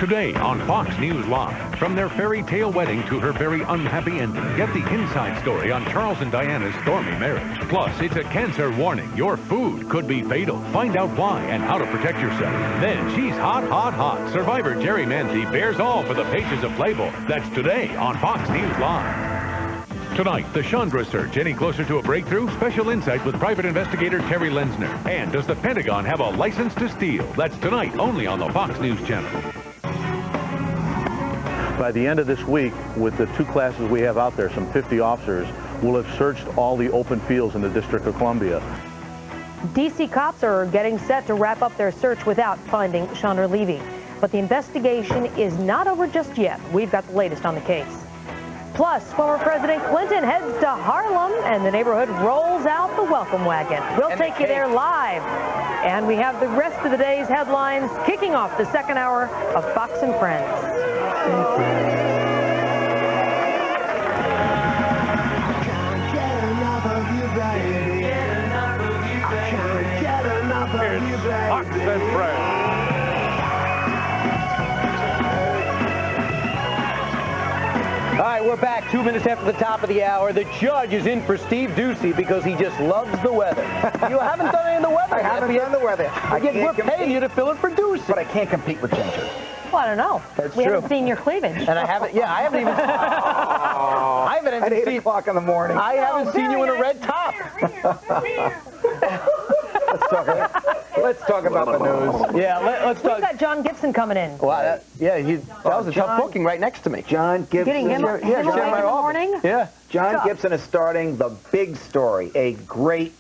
Today on Fox News Live, from their fairy tale wedding to her very unhappy ending, get the inside story on Charles and Diana's stormy marriage. Plus, it's a cancer warning. Your food could be fatal. Find out why and how to protect yourself. Then she's hot, hot, hot. Survivor Jerry Manzi bears all for the pages of Playboy. That's today on Fox News Live. Tonight, the Chandra search. Any closer to a breakthrough? Special insight with private investigator Terry Lenzner. And does the Pentagon have a license to steal? That's tonight only on the Fox News Channel. By the end of this week, with the 2 classes we have out there, some 50 officers, will have searched all the open fields in the District of Columbia. D.C. cops are getting set to wrap up their search without finding Chandra Levy. But the investigation is not over just yet. We've got the latest on the case. Plus, former President Clinton heads to Harlem, and the neighborhood rolls out the welcome wagon. We'll take you there live. And we have the rest of the day's headlines kicking off the second hour of Fox and Friends. Fox and Friends. All right, we're back 2 minutes after the top of the hour. The judge is in for Steve Ducey because he just loves the weather. You haven't done any of the weather. I haven't done the weather. We're paying you to fill it for Ducey. But I can't compete with Ginger. Well, I don't know. That's we true. haven't seen your cleavage. And I haven't even... I haven't At 8 seen... o'clock in the morning. I haven't seen you in a red top. Let's talk about the news. Yeah, let's We've talk... got John Gibson coming in. Wow, that was a tough booking right next to me. John Gibson. Getting him awake in the morning? Yeah. John Gibson is starting The Big Story, a great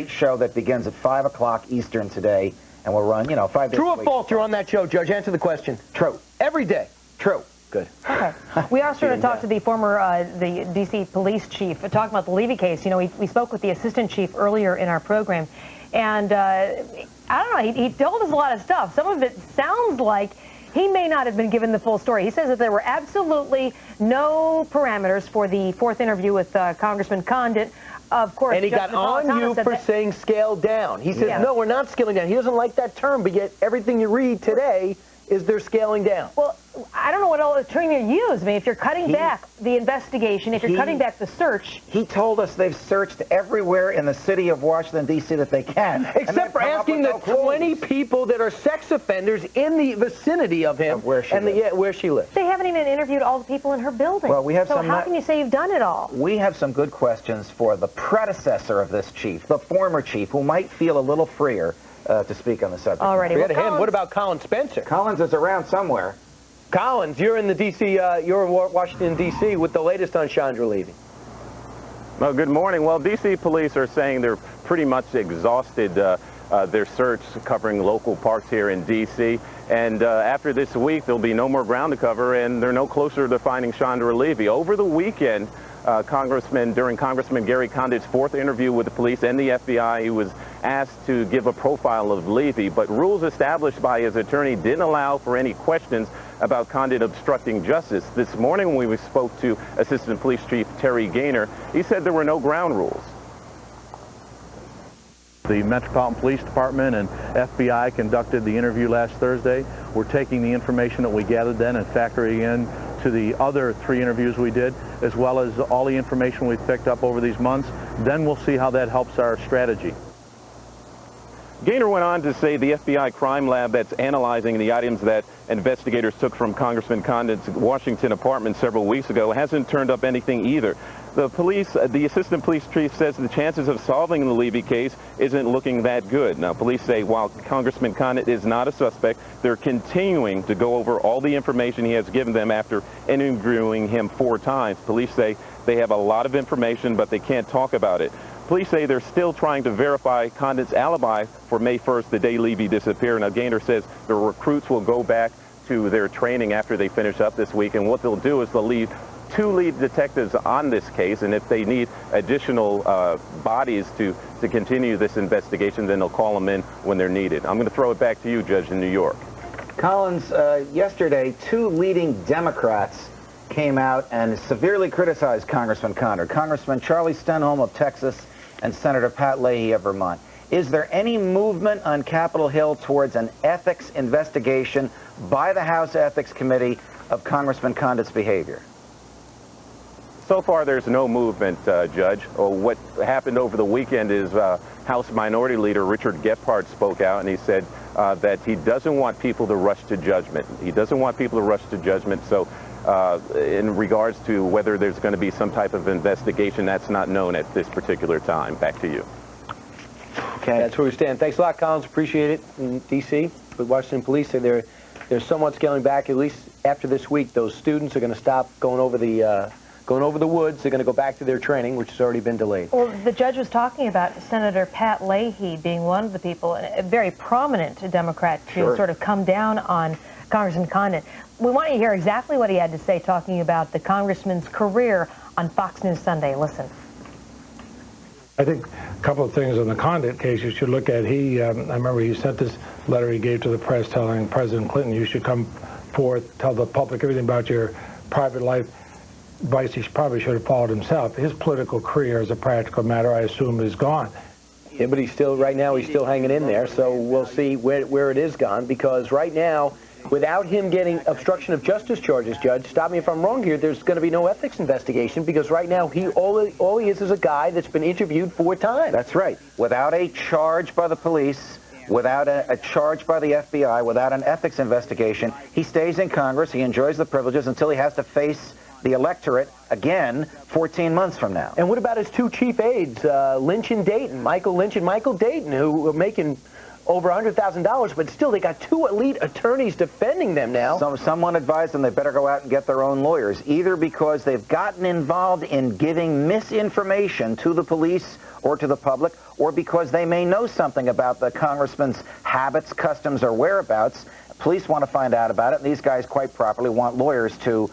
show that begins at 5 o'clock Eastern today, and will run, 5 days True a or week. false, you're on that show, Judge? Answer the question. True. Every day. True. Good. Okay. We also going to talk to the former the D.C. police chief, talking about the Levy case. We spoke with the assistant chief earlier in our program, and I don't know, he told us a lot of stuff. Some of it sounds like he may not have been given the full story. He says that there were absolutely no parameters for the 4th interview with Congressman Condit. Of course, and he got on you for saying scale down. He says, no, we're not scaling down. He doesn't like that term, but yet everything you read today is they're scaling down. Well, I don't know what other term you use. I mean, if you're cutting back the investigation, if you're cutting back the search. He told us they've searched everywhere in the city of Washington, D.C. that they can. Except for asking the 20 people that are sex offenders in the vicinity of him. Where she lives. They haven't even interviewed all the people in her building. Well, we have so how can you say you've done it all? We have some good questions for the predecessor of this chief, the former chief, who might feel a little freer to speak on the subject. All righty. Forget him. What about Colin Spencer? Collins is around somewhere. Collins, you're in the D.C., you're in Washington, D.C. with the latest on Chandra Levy. Well, good morning. Well, D.C. police are saying they're pretty much exhausted their search covering local parks here in D.C. And after this week, there'll be no more ground to cover, and they're no closer to finding Chandra Levy. Over the weekend, during Congressman Gary Condit's 4th interview with the police and the FBI, he was asked to give a profile of Levy, but rules established by his attorney didn't allow for any questions about Condit obstructing justice. This morning when we spoke to Assistant Police Chief Terry Gaynor, he said there were no ground rules. The Metropolitan Police Department and FBI conducted the interview last Thursday. We're taking the information that we gathered then and factoring in to the other 3 interviews we did, as well as all the information we've picked up over these months. Then we'll see how that helps our strategy. Gaynor went on to say the FBI crime lab that's analyzing the items that investigators took from Congressman Condit's Washington apartment several weeks ago hasn't turned up anything either. The assistant police chief says the chances of solving the Levy case isn't looking that good. Now, police say while Congressman Condit is not a suspect, they're continuing to go over all the information he has given them after interviewing him 4 times. Police say they have a lot of information, but they can't talk about it. Police say they're still trying to verify Condit's alibi for May 1st, the day Levy disappeared. Now, Gaynor says the recruits will go back to their training after they finish up this week, and what they'll do is they'll leave 2 lead detectives on this case, and if they need additional bodies to continue this investigation, then they'll call them in when they're needed. I'm going to throw it back to you, Judge, in New York. Collins, yesterday, 2 leading Democrats came out and severely criticized Congressman Condit. Congressman Charlie Stenholm of Texas and Senator Pat Leahy of Vermont. Is there any movement on Capitol Hill towards an ethics investigation by the House Ethics Committee of Congressman Condit's behavior? So far, there's no movement, Judge. What happened over the weekend is House Minority Leader Richard Gephardt spoke out, and he said that he doesn't want people to rush to judgment. He doesn't want people to rush to judgment. So in regards to whether there's going to be some type of investigation, that's not known at this particular time. Back to you. Okay. That's where we stand. Thanks a lot, Collins. Appreciate it. In D.C., with Washington Police, they're somewhat scaling back. At least after this week, those students are going to stop going over the woods. They're going to go back to their training, which has already been delayed. Well, the judge was talking about Senator Pat Leahy being one of the people, a very prominent Democrat, to sort of come down on Congressman Condit. We want you to hear exactly what he had to say talking about the congressman's career on Fox News Sunday. Listen. I think a couple of things on the Condit case you should look at. I remember he sent this letter he gave to the press telling President Clinton, you should come forth, tell the public everything about your private life. Advice he probably should have followed himself. His political career, as a practical matter, I assume, is gone. Yeah, but right now he's still hanging in there, so we'll see where it is gone, because right now, without him getting obstruction of justice charges, Judge, stop me if I'm wrong here, there's going to be no ethics investigation, because right now all he is a guy that's been interviewed 4 times. That's right. Without a charge by the police, without a charge by the FBI, without an ethics investigation, he stays in Congress, he enjoys the privileges until he has to face the electorate again 14 months from now. And what about his 2 chief aides, Lynch and Dayton, Michael Lynch and Michael Dayton, who are making over $100,000, but still they got 2 elite attorneys defending them now. So someone advised them they better go out and get their own lawyers, either because they've gotten involved in giving misinformation to the police or to the public, or because they may know something about the congressman's habits, customs, or whereabouts. Police want to find out about it, and these guys quite properly want lawyers to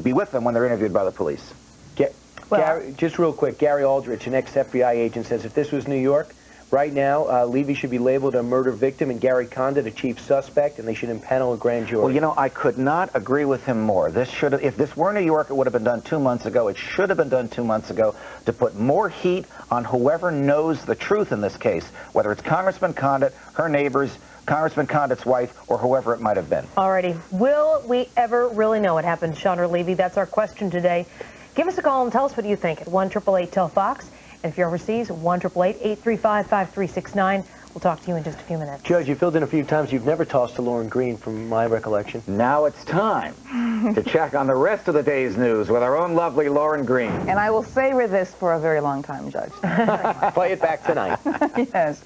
be with them when they're interviewed by the police. Gary, just real quick, Gary Aldrich, an ex-FBI agent, says if this was New York, right now, Levy should be labeled a murder victim and Gary Condit a chief suspect, and they should impanel a grand jury. Well, you know, I could not agree with him more. If this were New York, it would have been done 2 months ago. It should have been done 2 months ago to put more heat on whoever knows the truth in this case, whether it's Congressman Condit, her neighbors, Congressman Condit's wife, or whoever it might have been. Alrighty. Will we ever really know what happened to Chandra Levy? That's our question today. Give us a call and tell us what you think at 1-888-TEL-FOX. And if you're overseas, 1-888-835-5369. We'll talk to you in just a few minutes. Judge, you filled in a few times. You've never tossed to Lauren Green, from my recollection. Now it's time to check on the rest of the day's news with our own lovely Lauren Green. And I will savor this for a very long time, Judge. Play it back tonight. Yes.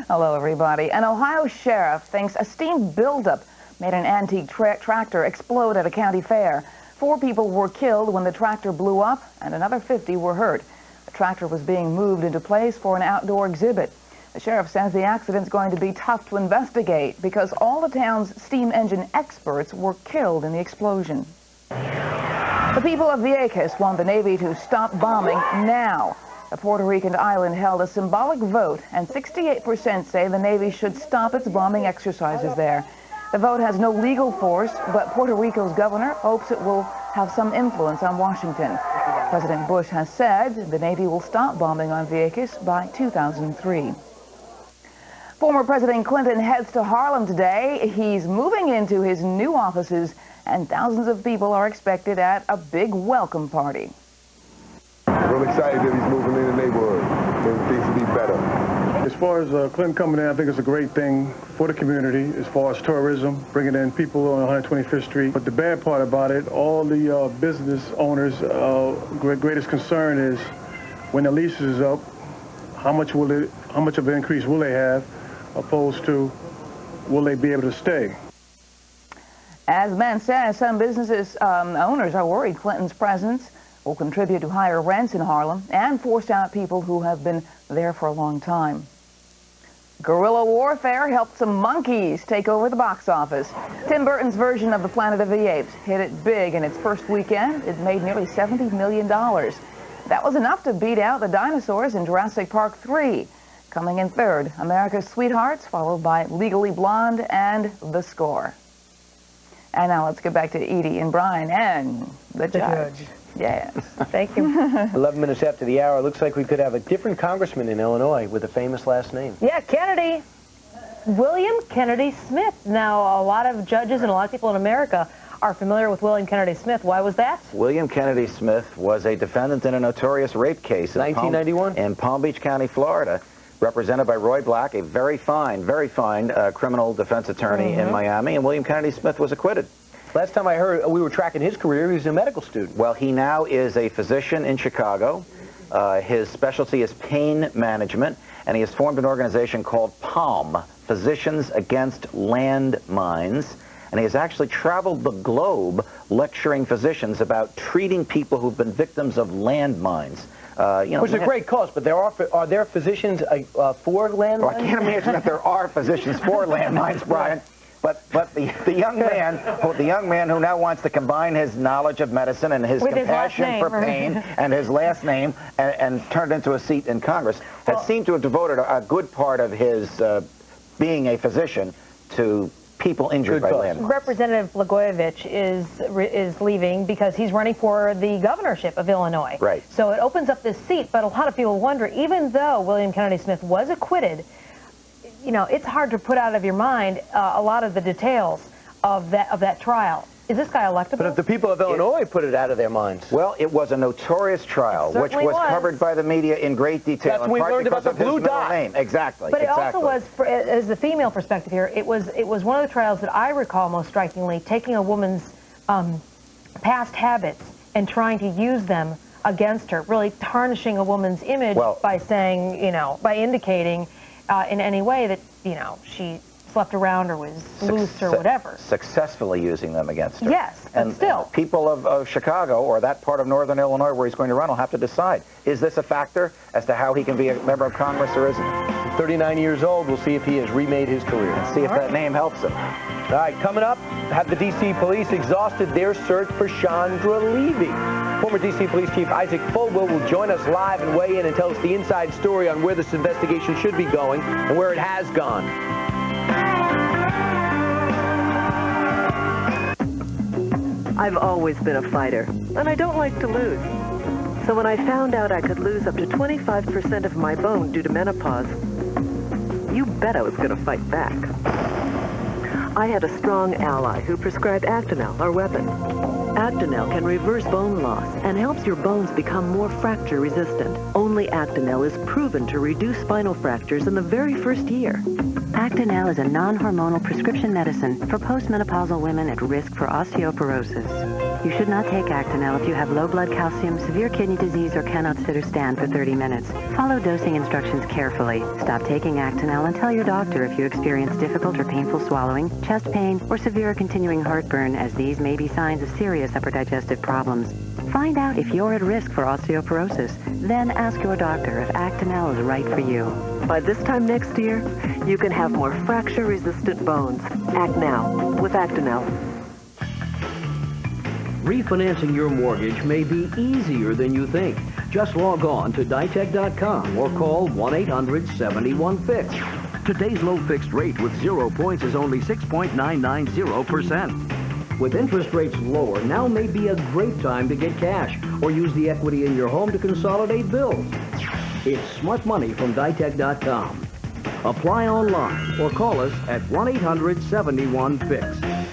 Hello, everybody. An Ohio sheriff thinks a steam buildup made an antique tractor explode at a county fair. 4 people were killed when the tractor blew up, and another 50 were hurt. The tractor was being moved into place for an outdoor exhibit. The sheriff says the accident's going to be tough to investigate because all the town's steam engine experts were killed in the explosion. The people of Vieques want the Navy to stop bombing now. The Puerto Rican island held a symbolic vote, and 68% say the Navy should stop its bombing exercises there. The vote has no legal force, but Puerto Rico's governor hopes it will have some influence on Washington. President Bush has said the Navy will stop bombing on Vieques by 2003. Former President Clinton heads to Harlem today. He's moving into his new offices, and thousands of people are expected at a big welcome party. I'm excited that he's moving in the neighborhood and things will be better. As far as Clinton coming in, I think it's a great thing for the community as far as tourism, bringing in people on 125th Street. But the bad part about it, all the business owners' greatest concern is when the lease is up, how much of an increase will they have, opposed to will they be able to stay? As Ben says, some businesses owners are worried Clinton's presence will contribute to higher rents in Harlem and force out people who have been there for a long time. Guerrilla warfare helped some monkeys take over the box office. Tim Burton's version of The Planet of the Apes hit it big in its first weekend. It made nearly $70 million. That was enough to beat out the dinosaurs in Jurassic Park 3. Coming in third, America's Sweethearts, followed by Legally Blonde and The Score. And now let's get back to Edie and Brian and the judge. Yes. Thank you. 11 minutes after the hour, looks like we could have a different congressman in Illinois with a famous last name. Yeah, Kennedy. William Kennedy Smith. Now, a lot of judges and a lot of people in America are familiar with William Kennedy Smith. Why was that? William Kennedy Smith was a defendant in a notorious rape case in 1991 in Palm Beach County, Florida, represented by Roy Black, a very fine criminal defense attorney in Miami, and William Kennedy Smith was acquitted. Last time I heard, we were tracking his career, he was a medical student. Well, he now is a physician in Chicago. His specialty is pain management, and he has formed an organization called PALM, Physicians Against Landmines, and he has actually traveled the globe lecturing physicians about treating people who've been victims of landmines. Which is a great cause, but are there physicians for landmines? Well, I can't imagine that there are physicians for landmines, Brian. But the young man who now wants to combine his knowledge of medicine and his compassion for pain and his last name and turn it into a seat in Congress has seemed to have devoted a good part of his being a physician to people injured by landmines. Representative Blagojevich is leaving because he's running for the governorship of Illinois. Right. So it opens up this seat, but a lot of people wonder, even though William Kennedy Smith was acquitted, you know, it's hard to put out of your mind a lot of the details of that trial. Is this guy electable? But if the people of Illinois put it out of their minds. Well, it was a notorious trial, which was covered by the media in great detail. That's when we learned about the blue dot. Exactly. But it also was, as the female perspective here, it was one of the trials that I recall most strikingly, taking a woman's past habits and trying to use them against her, really tarnishing a woman's image by saying, you know, by indicating in any way that, you know, she slept around or was loose or whatever. Successfully using them against her. Yes, but still. People of Chicago or that part of northern Illinois where he's going to run will have to decide. Is this a factor as to how he can be a member of Congress or isn't? 39 years old, we'll see if he has remade his career. And see if that name helps him. All right, coming up, have the D.C. police exhausted their search for Chandra Levy? Former D.C. Police Chief Isaac Folwell will join us live and weigh in and tell us the inside story on where this investigation should be going and where it has gone. I've always been a fighter, and I don't like to lose. So when I found out I could lose up to 25% of my bone due to menopause, you bet I was going to fight back. I had a strong ally who prescribed Actonel, our weapon. Actonel can reverse bone loss and helps your bones become more fracture resistant. Only Actonel is proven to reduce spinal fractures in the very first year. Actonel is a non-hormonal prescription medicine for postmenopausal women at risk for osteoporosis. You should not take Actonel if you have low blood calcium, severe kidney disease, or cannot sit or stand for 30 minutes. Follow dosing instructions carefully. Stop taking Actonel and tell your doctor if you experience difficult or painful swallowing, chest pain, or severe or continuing heartburn, as these may be signs of serious upper digestive problems. Find out if you're at risk for osteoporosis. Then ask your doctor if Actonel is right for you. By this time next year, you can have more fracture-resistant bones. Act now with Actonel. Refinancing your mortgage may be easier than you think. Just log on to Ditech.com or call 1-800-71-FIX. Today's low fixed rate with 0 points is only 6.990%. With interest rates lower, now may be a great time to get cash or use the equity in your home to consolidate bills. It's smart money from Ditech.com. Apply online or call us at 1-800-71-FIX.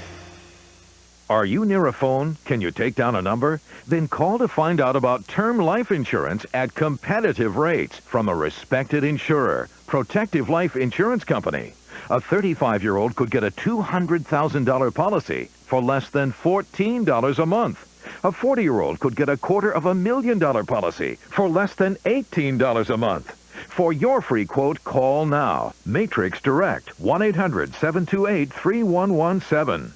Are you near a phone? Can you take down a number? Then call to find out about term life insurance at competitive rates from a respected insurer, Protective Life Insurance Company. A 35-year-old could get a $200,000 policy for less than $14 a month. A 40-year-old could get a $250,000 policy for less than $18 a month. For your free quote, call now. Matrix Direct, 1-800-728-3117.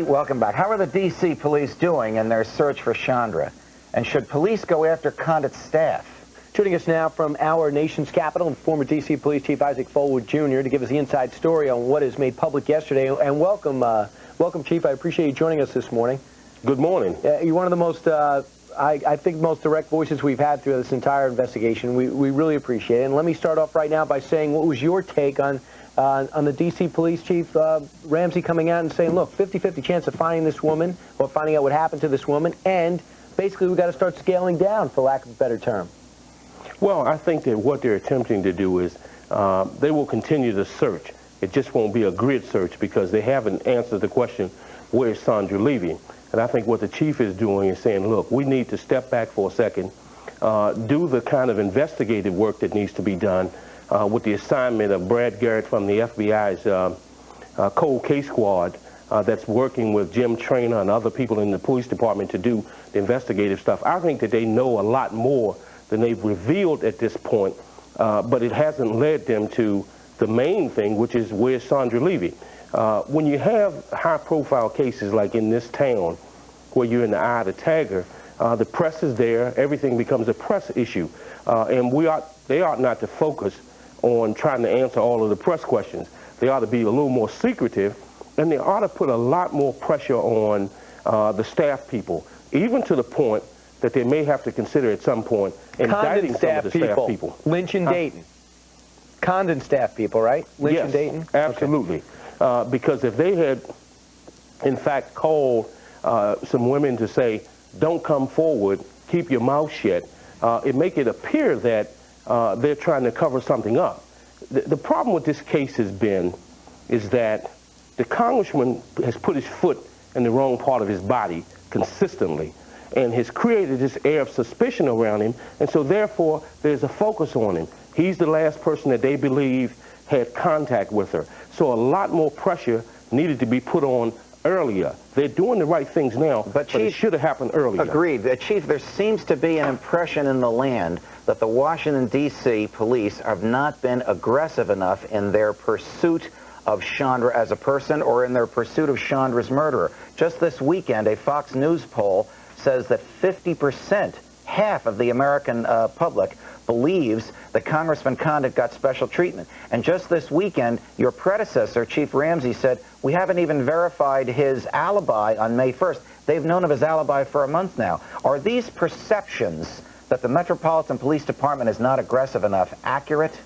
Welcome back. How are the D.C. police doing in their search for Chandra? And should police go after Condit's staff? Joining us now from our nation's capital, former D.C. Police Chief Isaac Folwell Jr. to give us the inside story on what is made public yesterday. And welcome, Chief. I appreciate you joining us this morning. Good morning. You're one of the most I think most direct voices we've had through this entire investigation. We really appreciate it. And let me start off right now by saying, what was your take on the D.C. Police Chief Ramsey coming out and saying, look, 50-50 chance of finding this woman or finding out what happened to this woman, and basically we've got to start scaling down, for lack of a better term. Well, I think that what they're attempting to do is they will continue to search. It just won't be a grid search because they haven't answered the question, where's Sandra Levy? And I think what the chief is doing is saying, look, we need to step back for a second, do the kind of investigative work that needs to be done with the assignment of Brad Garrett from the FBI's cold case squad that's working with Jim Traynor and other people in the police department to do the investigative stuff. I think that they know a lot more than they've revealed at this point, but it hasn't led them to the main thing, which is where's Sandra Levy? When you have high-profile cases like in this town, where you're in the eye of the tiger, the press is there, everything becomes a press issue, and they ought not to focus on trying to answer all of the press questions. They ought to be a little more secretive, and they ought to put a lot more pressure on the staff people, even to the point that they may have to consider at some point indicting some of the staff people. Lynch and Dayton. Condit staff people, right? Lynch and Dayton? Absolutely. Okay. Because if they had, in fact, called some women to say, don't come forward, keep your mouth shut, it make it appear that they're trying to cover something up. The problem with this case has been is that the congressman has put his foot in the wrong part of his body consistently and has created this air of suspicion around him, and so therefore there's a focus on him. He's the last person that they believe had contact with her. So a lot more pressure needed to be put on earlier. They're doing the right things now, but Chief, it should have happened earlier. Agreed. Chief, there seems to be an impression in the land that the Washington, D.C. police have not been aggressive enough in their pursuit of Chandra as a person or in their pursuit of Chandra's murderer. Just this weekend, a Fox News poll says that 50%, half of the American public, believes that Congressman Condit got special treatment. And just this weekend, your predecessor, Chief Ramsey, said, we haven't even verified his alibi on May 1st. They've known of his alibi for a month now. Are these perceptions that the Metropolitan Police Department is not aggressive enough accurate?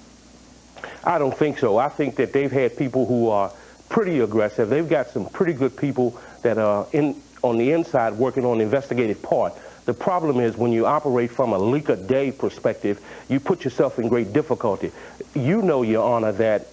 I don't think so. I think that they've had people who are pretty aggressive. They've got some pretty good people that are on the inside working on the investigative part. The problem is when you operate from a leak-a-day perspective, you put yourself in great difficulty. You know, Your Honor, that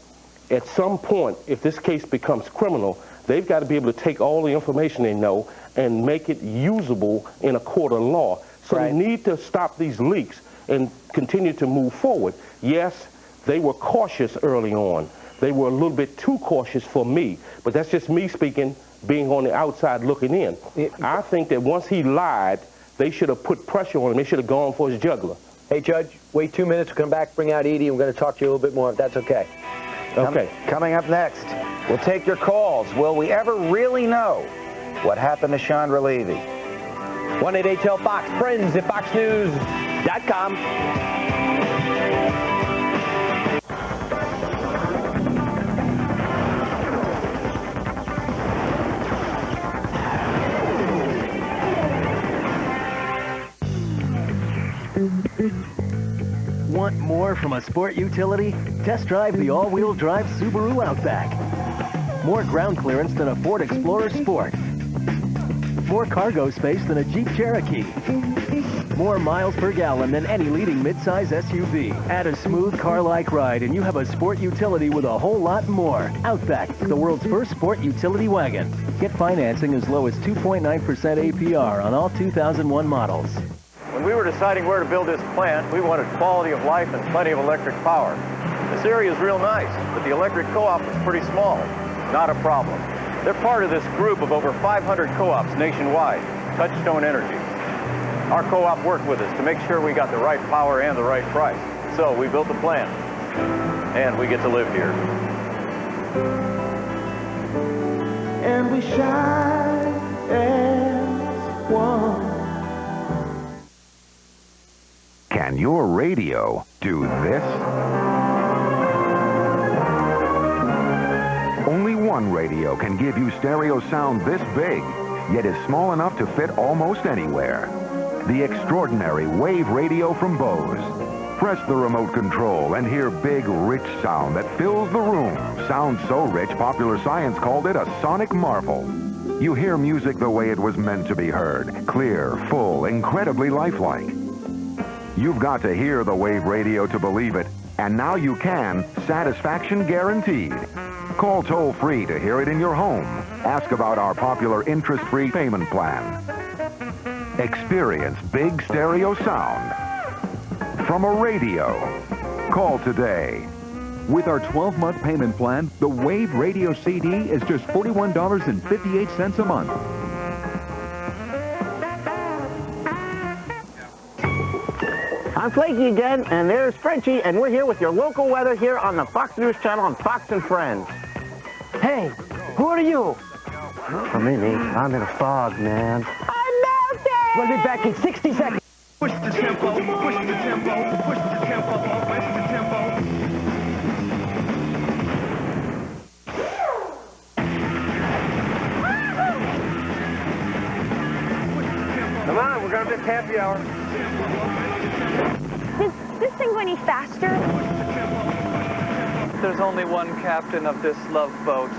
at some point, if this case becomes criminal, they've got to be able to take all the information they know and make it usable in a court of law. So They need to stop these leaks and continue to move forward. Yes, they were cautious early on. They were a little bit too cautious for me, but that's just me speaking, being on the outside looking in. I think that once he lied, they should have put pressure on him. They should have gone for his jugular. Hey, Judge, wait 2 minutes. We'll come back, bring out Edie, and we're going to talk to you a little bit more, if that's okay. Okay. Coming up next, we'll take your calls. Will we ever really know what happened to Chandra Levy? 1-888-TEL-FOX, friends at foxnews.com. Want more from a sport utility? Test drive the all-wheel drive Subaru Outback. More ground clearance than a Ford Explorer Sport. More cargo space than a Jeep Cherokee. More miles per gallon than any leading midsize SUV. Add a smooth car-like ride and you have a sport utility with a whole lot more. Outback, the world's first sport utility wagon. Get financing as low as 2.9% APR on all 2001 models. When we were deciding where to build this plant, we wanted quality of life and plenty of electric power. This area is real nice, but the electric co-op is pretty small. Not a problem. They're part of this group of over 500 co-ops nationwide, Touchstone Energy. Our co-op worked with us to make sure we got the right power and the right price. So we built the plant, and we get to live here. And we shine as one. Can your radio do this? Only one radio can give you stereo sound this big, yet is small enough to fit almost anywhere. the extraordinary Wave Radio from Bose. Press the remote control and hear big, rich sound that fills the room. Sound so rich, popular science called it a sonic marvel. You hear music the way it was meant to be heard. Clear, full, incredibly lifelike. You've got to hear the Wave Radio to believe it. And now you can. Satisfaction guaranteed. Call toll-free to hear it in your home. Ask about our popular interest-free payment plan. Experience big stereo sound from a radio. Call today. With our 12-month payment plan, the Wave Radio CD is just $41.58 a month. I'm Flaky again, and there's Frenchie, and we're here with your local weather here on the Fox News Channel on Fox and Friends. Hey, who are you? I'm in a fog, man. I'm melting! We'll be back in 60 seconds. Push the tempo, push the tempo, push the tempo, push the tempo. Come on, we're gonna miss happy hour. Is this thing going any faster? There's only one captain of this love boat.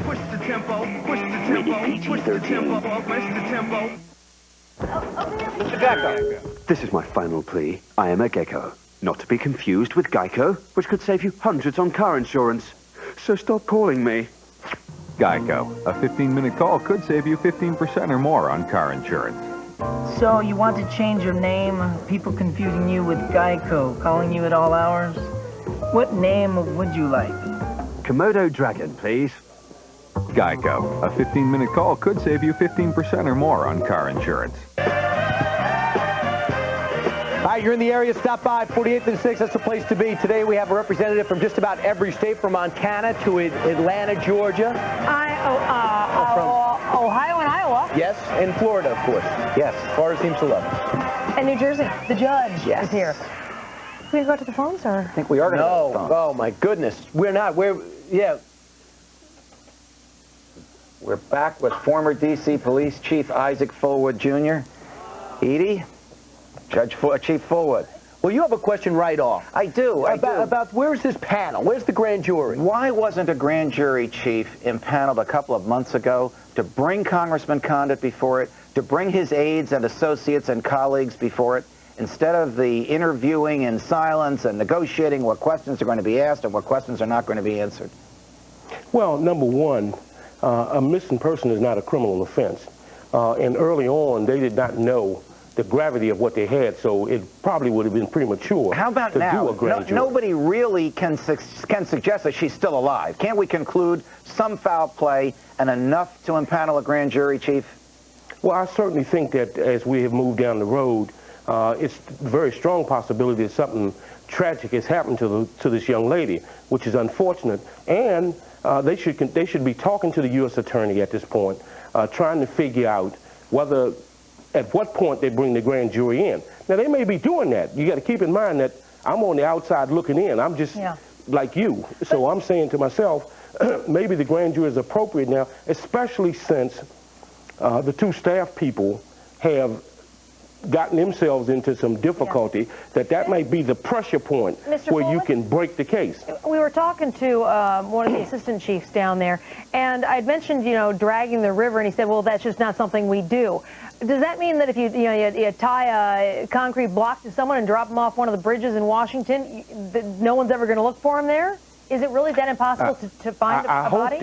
Push the tempo, push the tempo, push the tempo, push the tempo. Mr. Gecko. This is my final plea. I am a gecko. Not to be confused with Geico, which could save you hundreds on car insurance. So stop calling me. Geico. A 15-minute call could save you 15% or more on car insurance. So you want to change your name? People confusing you with Geico, calling you at all hours? What name would you like? Komodo Dragon, please. Geico. A 15-minute call could save you 15% or more on car insurance. All right, you're in the area, stop by 48th and 6th. That's the place to be. Today we have a representative from just about every state, from Montana to Atlanta, Georgia. Ohio and Iowa. Yes, and Florida, of course. Yes, Florida seems to love it. And New Jersey. The judge is here. We go to the phones, or? I think we are going to go to the phones. Oh, my goodness. We're not. We're back with former D.C. Police Chief Isaac Fullwood, Jr. Edie? Chief Fullwood. Well, you have a question right off. I do. About where's this panel? Where's the grand jury? Why wasn't a grand jury chief impaneled a couple of months ago to bring Congressman Condit before it, to bring his aides and associates and colleagues before it, instead of the interviewing in silence and negotiating what questions are going to be asked and what questions are not going to be answered? Well, number one, a missing person is not a criminal offense. And early on, they did not know the gravity of what they had, so it probably would have been premature. How about to now? Do a grand jury. Nobody really can suggest that she's still alive. Can't we conclude some foul play and enough to impanel a grand jury, Chief? Well, I certainly think that as we have moved down the road, it's a very strong possibility that something tragic has happened to this young lady, which is unfortunate. And they should be talking to the U.S. Attorney at this point, trying to figure out whether, at what point they bring the grand jury in. Now, they may be doing that. You got to keep in mind that I'm on the outside looking in. I'm just like you. So I'm saying to myself, maybe the grand jury is appropriate now, especially since the two staff people have gotten themselves into some difficulty, that might be the pressure point where you can break the case. We were talking to one of the assistant chiefs down there, and I'd mentioned, dragging the river, and he said, well, that's just not something we do. Does that mean that if you tie a concrete block to someone and drop them off one of the bridges in Washington, that no one's ever going to look for them there? Is it really that impossible to find a body?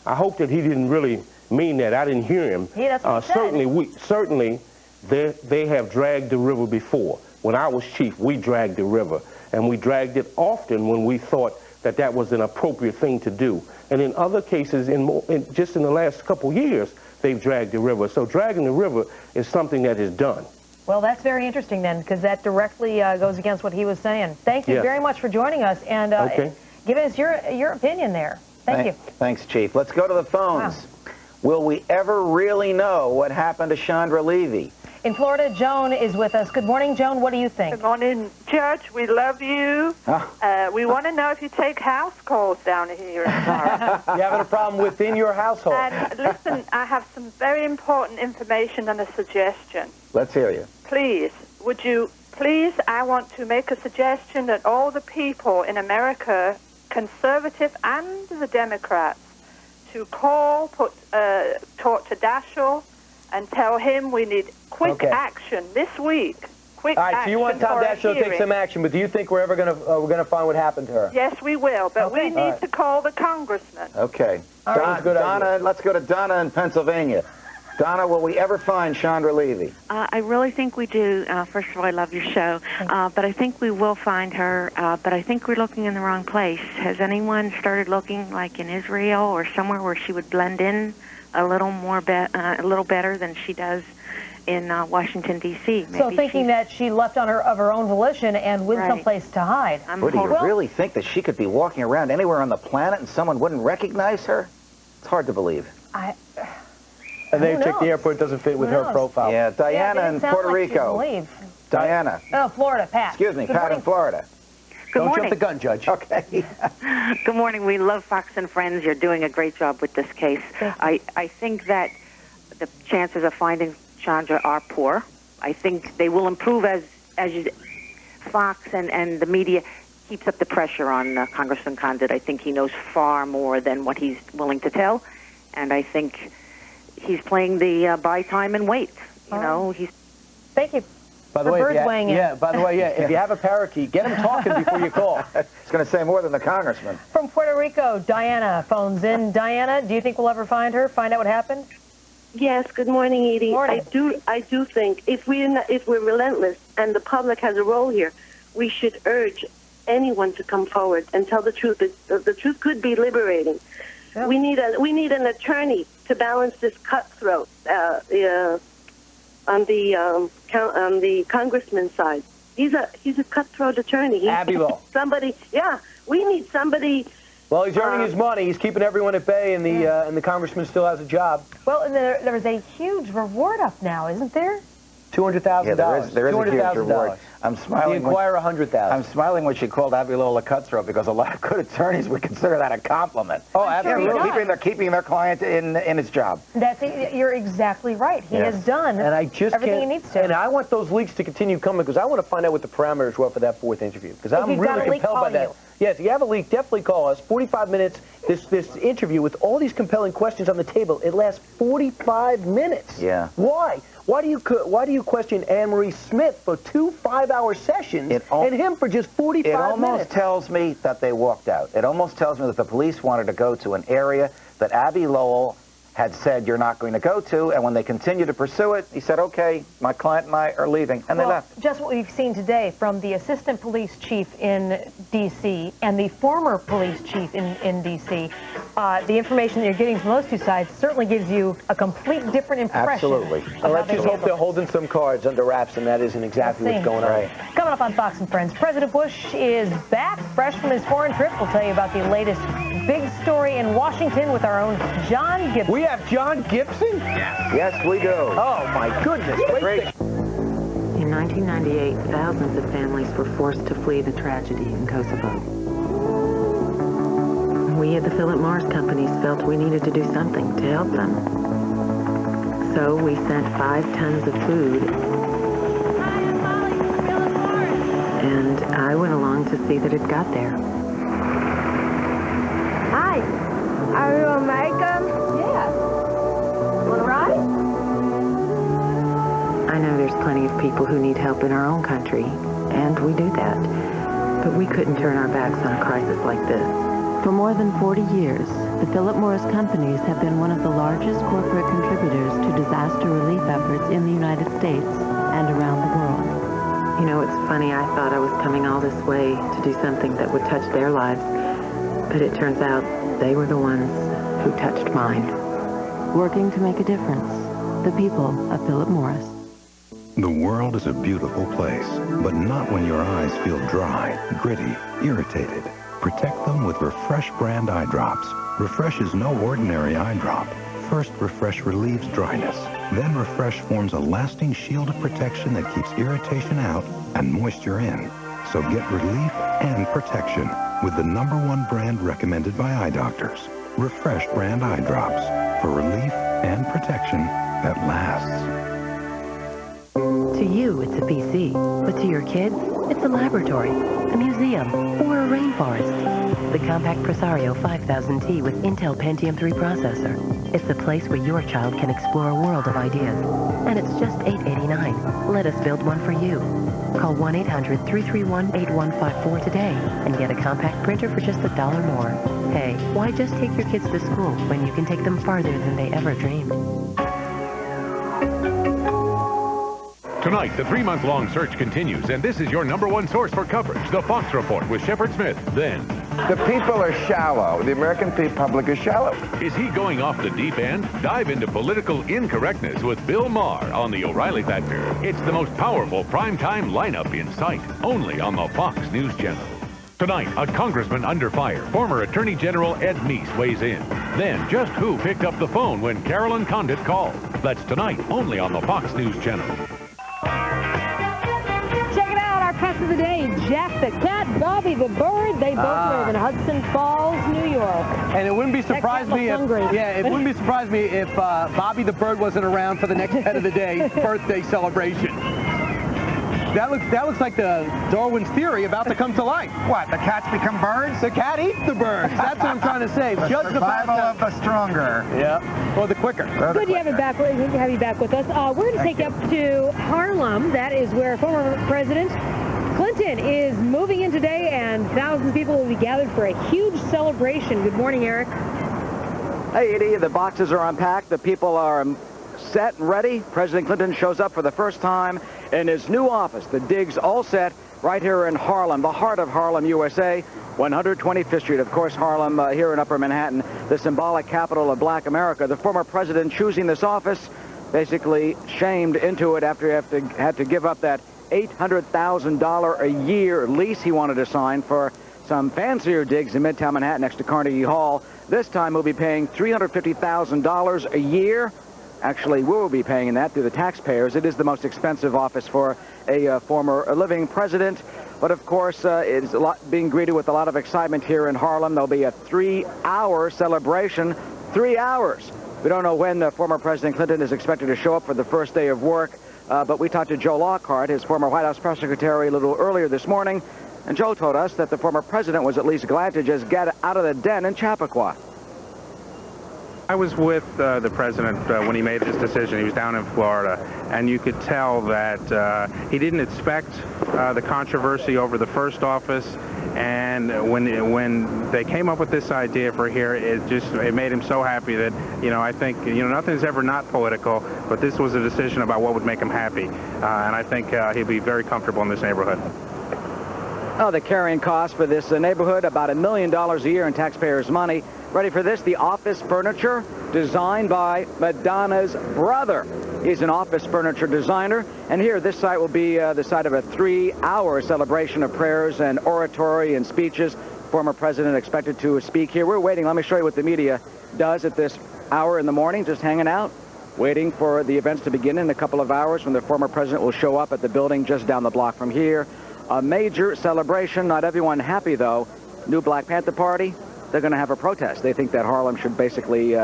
I hope that he didn't really mean that. I didn't hear him. That's what he said. Certainly, they have dragged the river before. When I was chief, we dragged the river, and we dragged it often when we thought that was an appropriate thing to do. And in other cases, just in the last couple years, they've dragged the river. So dragging the river is something that is done. Well, that's very interesting then, because that directly goes against what he was saying. Thank you very much for joining us and giving us your opinion there. Thank you. Thanks, Chief. Let's go to the phones. Wow. Will we ever really know what happened to Chandra Levy? In Florida, Joan is with us. Good morning, Joan. What do you think? Good morning, Judge. We love you. We want to know if you take house calls down here in Florida. You having a problem within your household? And listen, I have some very important information and a suggestion. Let's hear you. Please, would you, I want to make a suggestion that all the people in America, conservative and the Democrats, to call, talk to Daschle and tell him we need quick action this week. Quick All right, action. so you want Tom for a Daschle to take some action, but do you think we're ever gonna find what happened to her? Yes, we will, but we need to call the congressman. Okay. Right. Donna, let's go to Donna in Pennsylvania. Donna, will we ever find Chandra Levy? I really think we do. First of all, I love your show. But I think we will find her. But I think we're looking in the wrong place. Has anyone started looking like in Israel or somewhere where she would blend in a little more, a little better than she does in Washington, D.C.? So thinking that she left of her own volition and went someplace to hide. What, do you really think that she could be walking around anywhere on the planet and someone wouldn't recognize her? It's hard to believe. And they checked the airport, doesn't fit with her profile. Yeah, Diana in Puerto Rico. Diana. Oh, Florida, Pat. Excuse me, Pat in Florida. Don't jump the gun, Judge. Okay. Good morning. We love Fox and Friends. You're doing a great job with this case. I think that the chances of finding Chandra are poor. I think they will improve as Fox and the media keeps up the pressure on Congressman Condit. I think he knows far more than what he's willing to tell, and I think he's playing the buy time and wait. You know, he's. Thank you. By the way, if you have a parakeet, get him talking before you call. It's going to say more than the congressman. From Puerto Rico, Diana phones in. Diana, do you think we'll ever find her? Find out what happened? Yes. Good morning, Edie. Morning. I do think if we're relentless and the public has a role here, we should urge anyone to come forward and tell the truth. The truth could be liberating. Yeah. We need an attorney to balance this cutthroat on the congressman's side. He's a cutthroat attorney. Somebody. Yeah, we need somebody. Well, he's earning his money. He's keeping everyone at bay, and the congressman still has a job. Well, and there's a huge reward up now, isn't there? $200,000. Yeah, there is a huge reward. I'm smiling. The Inquirer, $100,000. I'm smiling when she called Abilola cutthroat because a lot of good attorneys would consider that a compliment. Oh, absolutely. They're keeping their client in his job. You're exactly right. He has done everything he needs to. And I want those leaks to continue coming because I want to find out what the parameters were for that fourth interview because I'm really compelled by that. Yes, if you have a leak, definitely call us. 45 minutes. This interview with all these compelling questions on the table. It lasts 45 minutes. Yeah. Why? Why do you question Anne-Marie Smith for 2 5-hour sessions and him for just 45 minutes? It almost tells me that they walked out. It almost tells me that the police wanted to go to an area that Abby Lowell had said you're not going to go to, and when they continued to pursue it, he said, okay, my client and I are leaving, and they left. Just what we've seen today from the assistant police chief in D.C. and the former police chief in D.C., the information that you're getting from those two sides certainly gives you a complete different impression. Absolutely. Well, let's just hope they're holding some cards under wraps, and that isn't exactly what's going on. Right. Coming up on Fox and Friends, President Bush is back, fresh from his foreign trip. We'll tell you about the latest big story in Washington with our own John Gibson. We have John Gibson? Yes, we do. Oh, my goodness. Great. In 1998, thousands of families were forced to flee the tragedy in Kosovo. We at the Philip Morris companies felt we needed to do something to help them. So we sent 5 tons of food. And I went along to see that it got there. Hi. Are you American? Yes. Want to ride? I know there's plenty of people who need help in our own country, and we do that. But we couldn't turn our backs on a crisis like this. For more than 40 years, the Philip Morris companies have been one of the largest corporate contributors to disaster relief efforts in the United States and around the world. You know, it's funny, I thought I was coming all this way to do something that would touch their lives, but it turns out they were the ones who touched mine. Working to make a difference, the people of Philip Morris. The world is a beautiful place, but not when your eyes feel dry, gritty, irritated. Protect them with Refresh brand eye drops. Refresh is no ordinary eye drop. First Refresh relieves dryness, Then Refresh forms a lasting shield of protection that keeps irritation out and moisture in. So get relief and protection with the #1 brand recommended by eye doctors. Refresh brand eye drops for relief and protection that lasts. To you, it's a PC, but to your kids, it's a laboratory, a museum, or a rainforest. The compact Presario 5000T with Intel Pentium 3 processor. It's the place where your child can explore a world of ideas. And it's just $889. Let us build one for you. Call 1-800-331-8154 today and get a compact printer for just $1 more. Hey, why just take your kids to school when you can take them farther than they ever dreamed? Tonight, the 3-month-long search continues, and this is your #1 source for coverage, The Fox Report with Shepard Smith. Then, the people are shallow. The American public is shallow. Is he going off the deep end? Dive into political incorrectness with Bill Maher on The O'Reilly Factor. It's the most powerful primetime lineup in sight, only on the Fox News Channel. Tonight, a congressman under fire. Former Attorney General Ed Meese weighs in. Then, just who picked up the phone when Carolyn Condit called? That's tonight, only on the Fox News Channel. Check it out, our pets of the day, Jack the cat, Bobby the bird. They both live in Hudson Falls, New York. And it wouldn't be surprised me if it wouldn't be surprised me if Bobby the bird wasn't around for the next pet of the day birthday celebration. That looks like the Darwin's theory about to come to life. What, the cats become birds? The cat eats the birds. That's what I'm trying to say. The survival of the stronger. Yeah, or the quicker. Good to have you back with us. We're going to take you up to Harlem. That is where former President Clinton is moving in today, and thousands of people will be gathered for a huge celebration. Good morning, Eric. Hey, Edie, the boxes are unpacked. The people are set and ready. President Clinton shows up for the first time in his new office. The digs all set right here in Harlem, the heart of Harlem, USA, 125th Street. Of course, Harlem here in Upper Manhattan, the symbolic capital of Black America. The former president choosing this office, basically shamed into it after he had to give up that $800,000 a year lease he wanted to sign for some fancier digs in Midtown Manhattan next to Carnegie Hall. This time he'll be paying $350,000 a year. Actually, we will be paying that through the taxpayers. It is the most expensive office for a former living president. But, of course, it's being greeted with a lot of excitement here in Harlem. There'll be a 3-hour celebration. 3 hours. We don't know when the former President Clinton is expected to show up for the first day of work. But we talked to Joe Lockhart, his former White House press secretary, a little earlier this morning. And Joe told us that the former president was at least glad to just get out of the den in Chappaqua. I was with the president when he made this decision. He was down in Florida, and you could tell that he didn't expect the controversy over the first office. And when they came up with this idea for here, it made him so happy that, I think, nothing's ever not political, but this was a decision about what would make him happy. And I think he'll be very comfortable in this neighborhood. Oh, the carrying cost for this neighborhood, about $1 million a year in taxpayers' money. Ready for this? The office furniture designed by Madonna's brother. He's an office furniture designer. And here, this site will be the site of a 3-hour celebration of prayers and oratory and speeches. Former president expected to speak here. We're waiting. Let me show you what the media does at this hour in the morning, just hanging out, waiting for the events to begin in a couple of hours when the former president will show up at the building just down the block from here. A major celebration. Not everyone happy, though. New Black Panther Party, they're going to have a protest. They think that Harlem should basically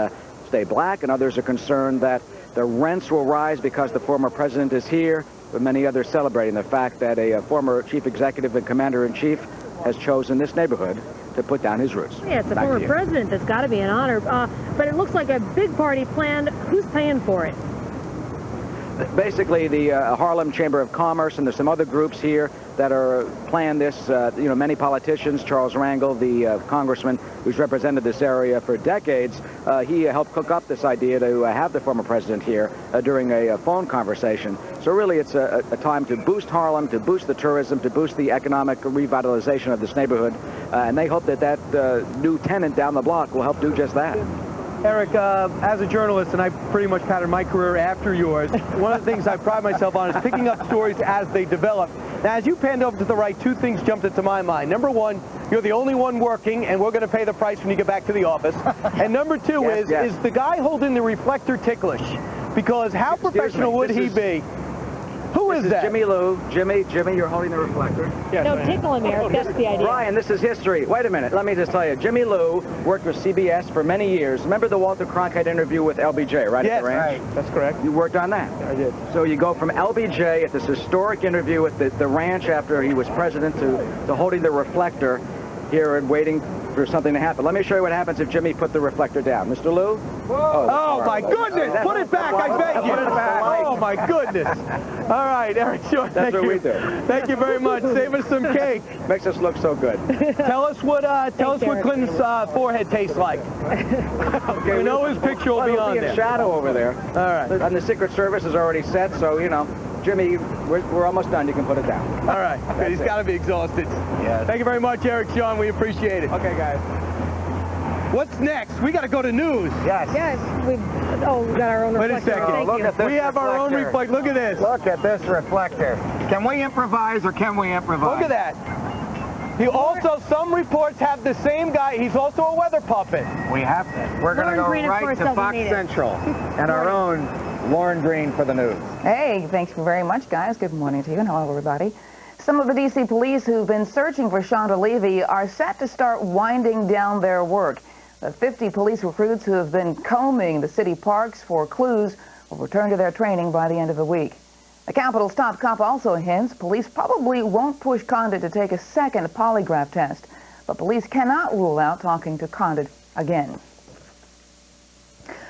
stay black, and others are concerned that the rents will rise because the former president is here, but many others celebrating the fact that a former chief executive and commander-in-chief has chosen this neighborhood to put down his roots. Yeah, it's the former president. That's got to be an honor. But it looks like a big party planned. Who's paying for it? Basically, the Harlem Chamber of Commerce, and there's some other groups here that are planning this. Many politicians, Charles Rangel, the congressman who's represented this area for decades, he helped cook up this idea to have the former president here during a phone conversation. So really, it's a time to boost Harlem, to boost the tourism, to boost the economic revitalization of this neighborhood. And they hope that new tenant down the block will help do just that. Eric, as a journalist, and I pretty much patterned my career after yours, one of the things I pride myself on is picking up stories as they develop. Now, as you panned over to the right, two things jumped into my mind. Number one, you're the only one working, and we're going to pay the price when you get back to the office. And number two is the guy holding the reflector ticklish because how professional would he be? Who is that? Jimmy Lou. Jimmy, you're holding the reflector. Yes, no, tickle him, Eric. That's the idea. Brian, this is history. Wait a minute. Let me just tell you. Jimmy Lou worked with CBS for many years. Remember the Walter Cronkite interview with LBJ, right? Yes, at the ranch? right. That's correct. You worked on that? I did. So you go from LBJ at this historic interview with the ranch after he was president to holding the reflector here and waiting for something to happen. Let me show you what happens if Jimmy put the reflector down. Mr. Lou? Oh my goodness! Put it back, I beg you. Oh my goodness! All right, Eric Short. That's what we do. Thank you very much. Save us some cake. Makes us look so good. Tell us what Clinton's forehead tastes like. Okay, we know his picture will be on in there. Shadow over there. All right. And the Secret Service is already set, so you know. Jimmy, we're almost done. You can put it down. All right. Good. He's got to be exhausted. Yeah. Thank you very much, Eric Sean. We appreciate it. Okay, guys. What's next? We got to go to news. Yes. Yes. We got our own reflector. Wait a second. Thank Look you. at this We have our own reflector. Look at this. Look at this reflector. Can we improvise or can we improvise? Look at that. He also, some reports have the same guy. He's also a weather puppet. We have to. We're going to go right to Fox Central and our own Lauren Green for the news. Hey, thanks very much, guys. Good morning to you and hello, everybody. Some of the D.C. police who've been searching for Chandra Levy are set to start winding down their work. The 50 police recruits who have been combing the city parks for clues will return to their training by the end of the week. The Capitol's top cop also hints police probably won't push Condit to take a second polygraph test, but police cannot rule out talking to Condit again.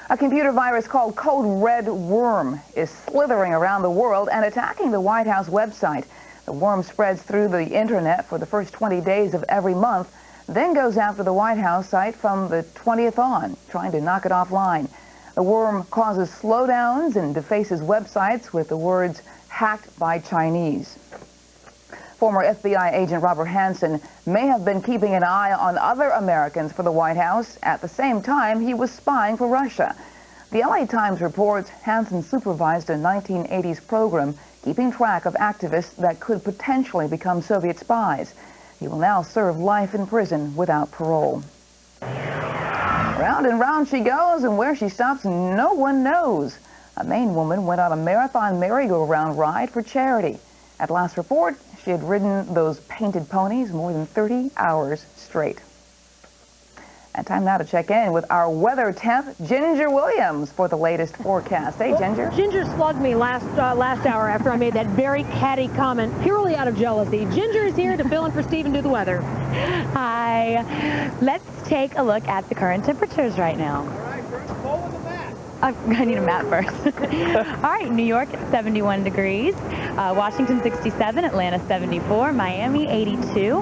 A computer virus called Code Red Worm is slithering around the world and attacking the White House website. The worm spreads through the internet for the first 20 days of every month, then goes after the White House site from the 20th on, trying to knock it offline. The worm causes slowdowns and defaces websites with the words hacked by Chinese. Former FBI agent Robert Hansen may have been keeping an eye on other Americans for the White House. At the same time, he was spying for Russia. The LA Times reports Hansen supervised a 1980s program keeping track of activists that could potentially become Soviet spies. He will now serve life in prison without parole. Round and round she goes, and where she stops, no one knows. A Maine woman went on a marathon merry-go-round ride for charity. At last report, she had ridden those painted ponies more than 30 hours straight. And time now to check in with our weather temp, Ginger Williams, for the latest forecast. Hey, Ginger. Ginger slugged me last hour after I made that very catty comment, purely out of jealousy. Ginger is here to fill in for Steve and do the weather. Hi. Let's take a look at the current temperatures right now. All right, first, pull with the map. I need a map first. All right, New York at 71 degrees, Washington 67, Atlanta 74, Miami 82.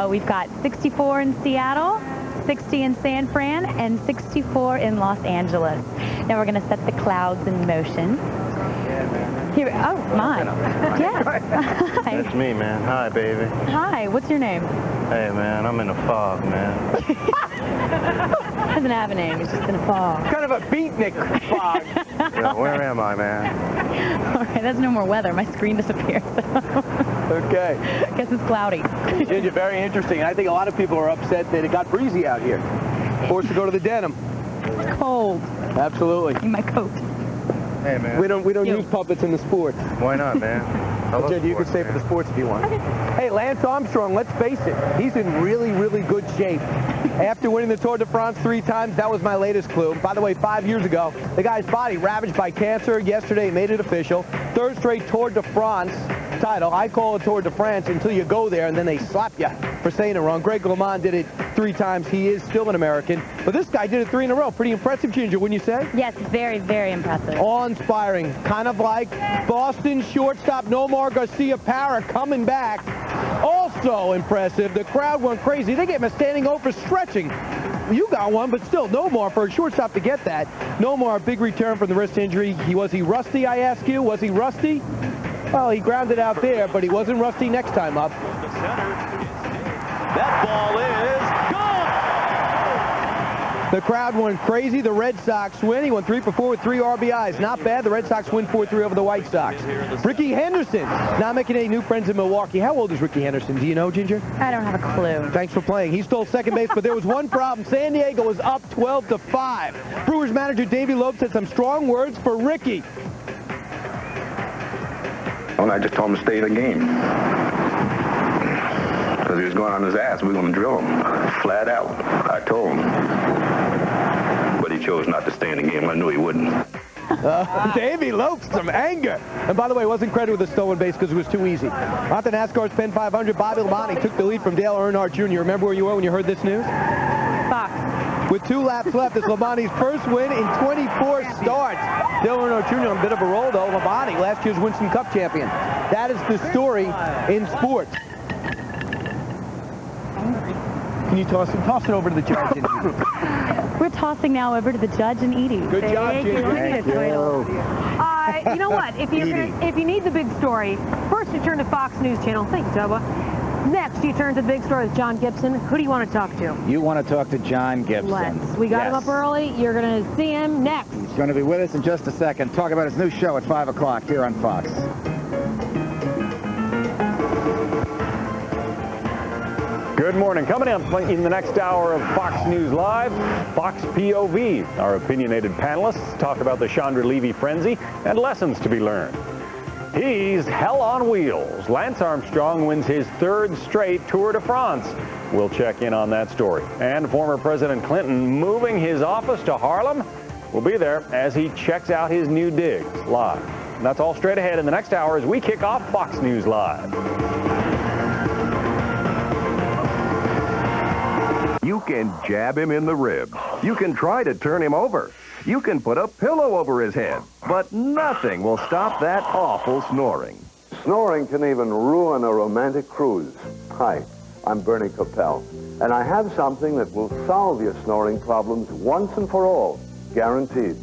We've got 64 in Seattle, 60 in San Fran, and 64 in Los Angeles. Now we're going to set the clouds in motion. Here, oh, my. Yes. Hi. That's me, man. Hi, baby. Hi, what's your name? Hey, man, I'm in a fog, man. Doesn't have a name, it's just in a fog. Kind of a beatnik fog. Yeah, where am I, man? All right, that's no more weather. My screen disappeared. Okay. I guess it's cloudy. Ginger, very interesting. I think a lot of people are upset that it got breezy out here. Forced to go to the denim. It's cold. Absolutely. In my coat. Hey, man. We don't use puppets in the sports. Why not, man? Ginger, you can stay for the sports if you want. Okay. Hey, Lance Armstrong, let's face it, he's in really, really good shape. After winning the Tour de France 3 times, that was my latest clue. By the way, 5 years ago, the guy's body ravaged by cancer. Yesterday, he made it official. 3rd straight Tour de France title. I call it Tour de France until you go there, and then they slap you for saying it wrong. Greg LeMond did it 3 times. He is still an American. But this guy did it 3 in a row. Pretty impressive, Ginger, wouldn't you say? Yes, very, very impressive. Awe-inspiring. Kind of like Boston shortstop Nomar Garcia-Parra coming back. Also impressive. The crowd went crazy. They gave him a standing O for stretching. You got one, but still, Nomar, for a shortstop to get that. Nomar, big return from the wrist injury. Was he rusty, I ask you? Was he rusty? Well, he grounded out there, but he wasn't rusty next time up. That ball is gone! The crowd went crazy. The Red Sox win. He went 3 for 4 with 3 RBIs. Not bad. The Red Sox win 4-3 over the White Sox. Ricky Henderson now making any new friends in Milwaukee. How old is Ricky Henderson? Do you know, Ginger? I don't have a clue. Thanks for playing. He stole second base, but there was one problem. San Diego was up 12-5. Brewers manager Davey Loeb said some strong words for Ricky. Well, I just told him to stay in the game. Because he was going on his ass. We were going to drill him. Flat out. I told him. But he chose not to stay in the game. I knew he wouldn't. Davey Loeb, some anger. And by the way, wasn't credited with a stolen base because it was too easy. Off the NASCAR's Penn 500, Bobby Labonte took the lead from Dale Earnhardt Jr. Remember where you were when you heard this news? Fox. With 2 laps left, it's Labonte's first win in 24 starts. Dale Earnhardt Jr. on a bit of a roll, though. Labonte, last year's Winston Cup champion. That is the story in sports. Can you toss it over to the judge? We're tossing now over to the judge and Edie. Good job, Ginger. Thank you. You know what? If you need the big story, first you turn to Fox News Channel. Thank you, Toba. Next, you turn to the big story with John Gibson. Who do you want to talk to? You want to talk to John Gibson. We got him up early. You're going to see him next. He's going to be with us in just a second. Talk about his new show at 5 o'clock here on Fox. Good morning. Coming up in the next hour of Fox News Live, Fox POV. Our opinionated panelists talk about the Chandra Levy frenzy and lessons to be learned. He's hell on wheels. Lance Armstrong wins his 3rd straight Tour de France. We'll check in on that story. And former President Clinton moving his office to Harlem. We'll be there as he checks out his new digs live. And that's all straight ahead in the next hour as we kick off Fox News Live. You can jab him in the ribs. You can try to turn him over. You can put a pillow over his head. But nothing will stop that awful snoring. Snoring can even ruin a romantic cruise. Hi, I'm Bernie Coppell, and I have something that will solve your snoring problems once and for all, guaranteed.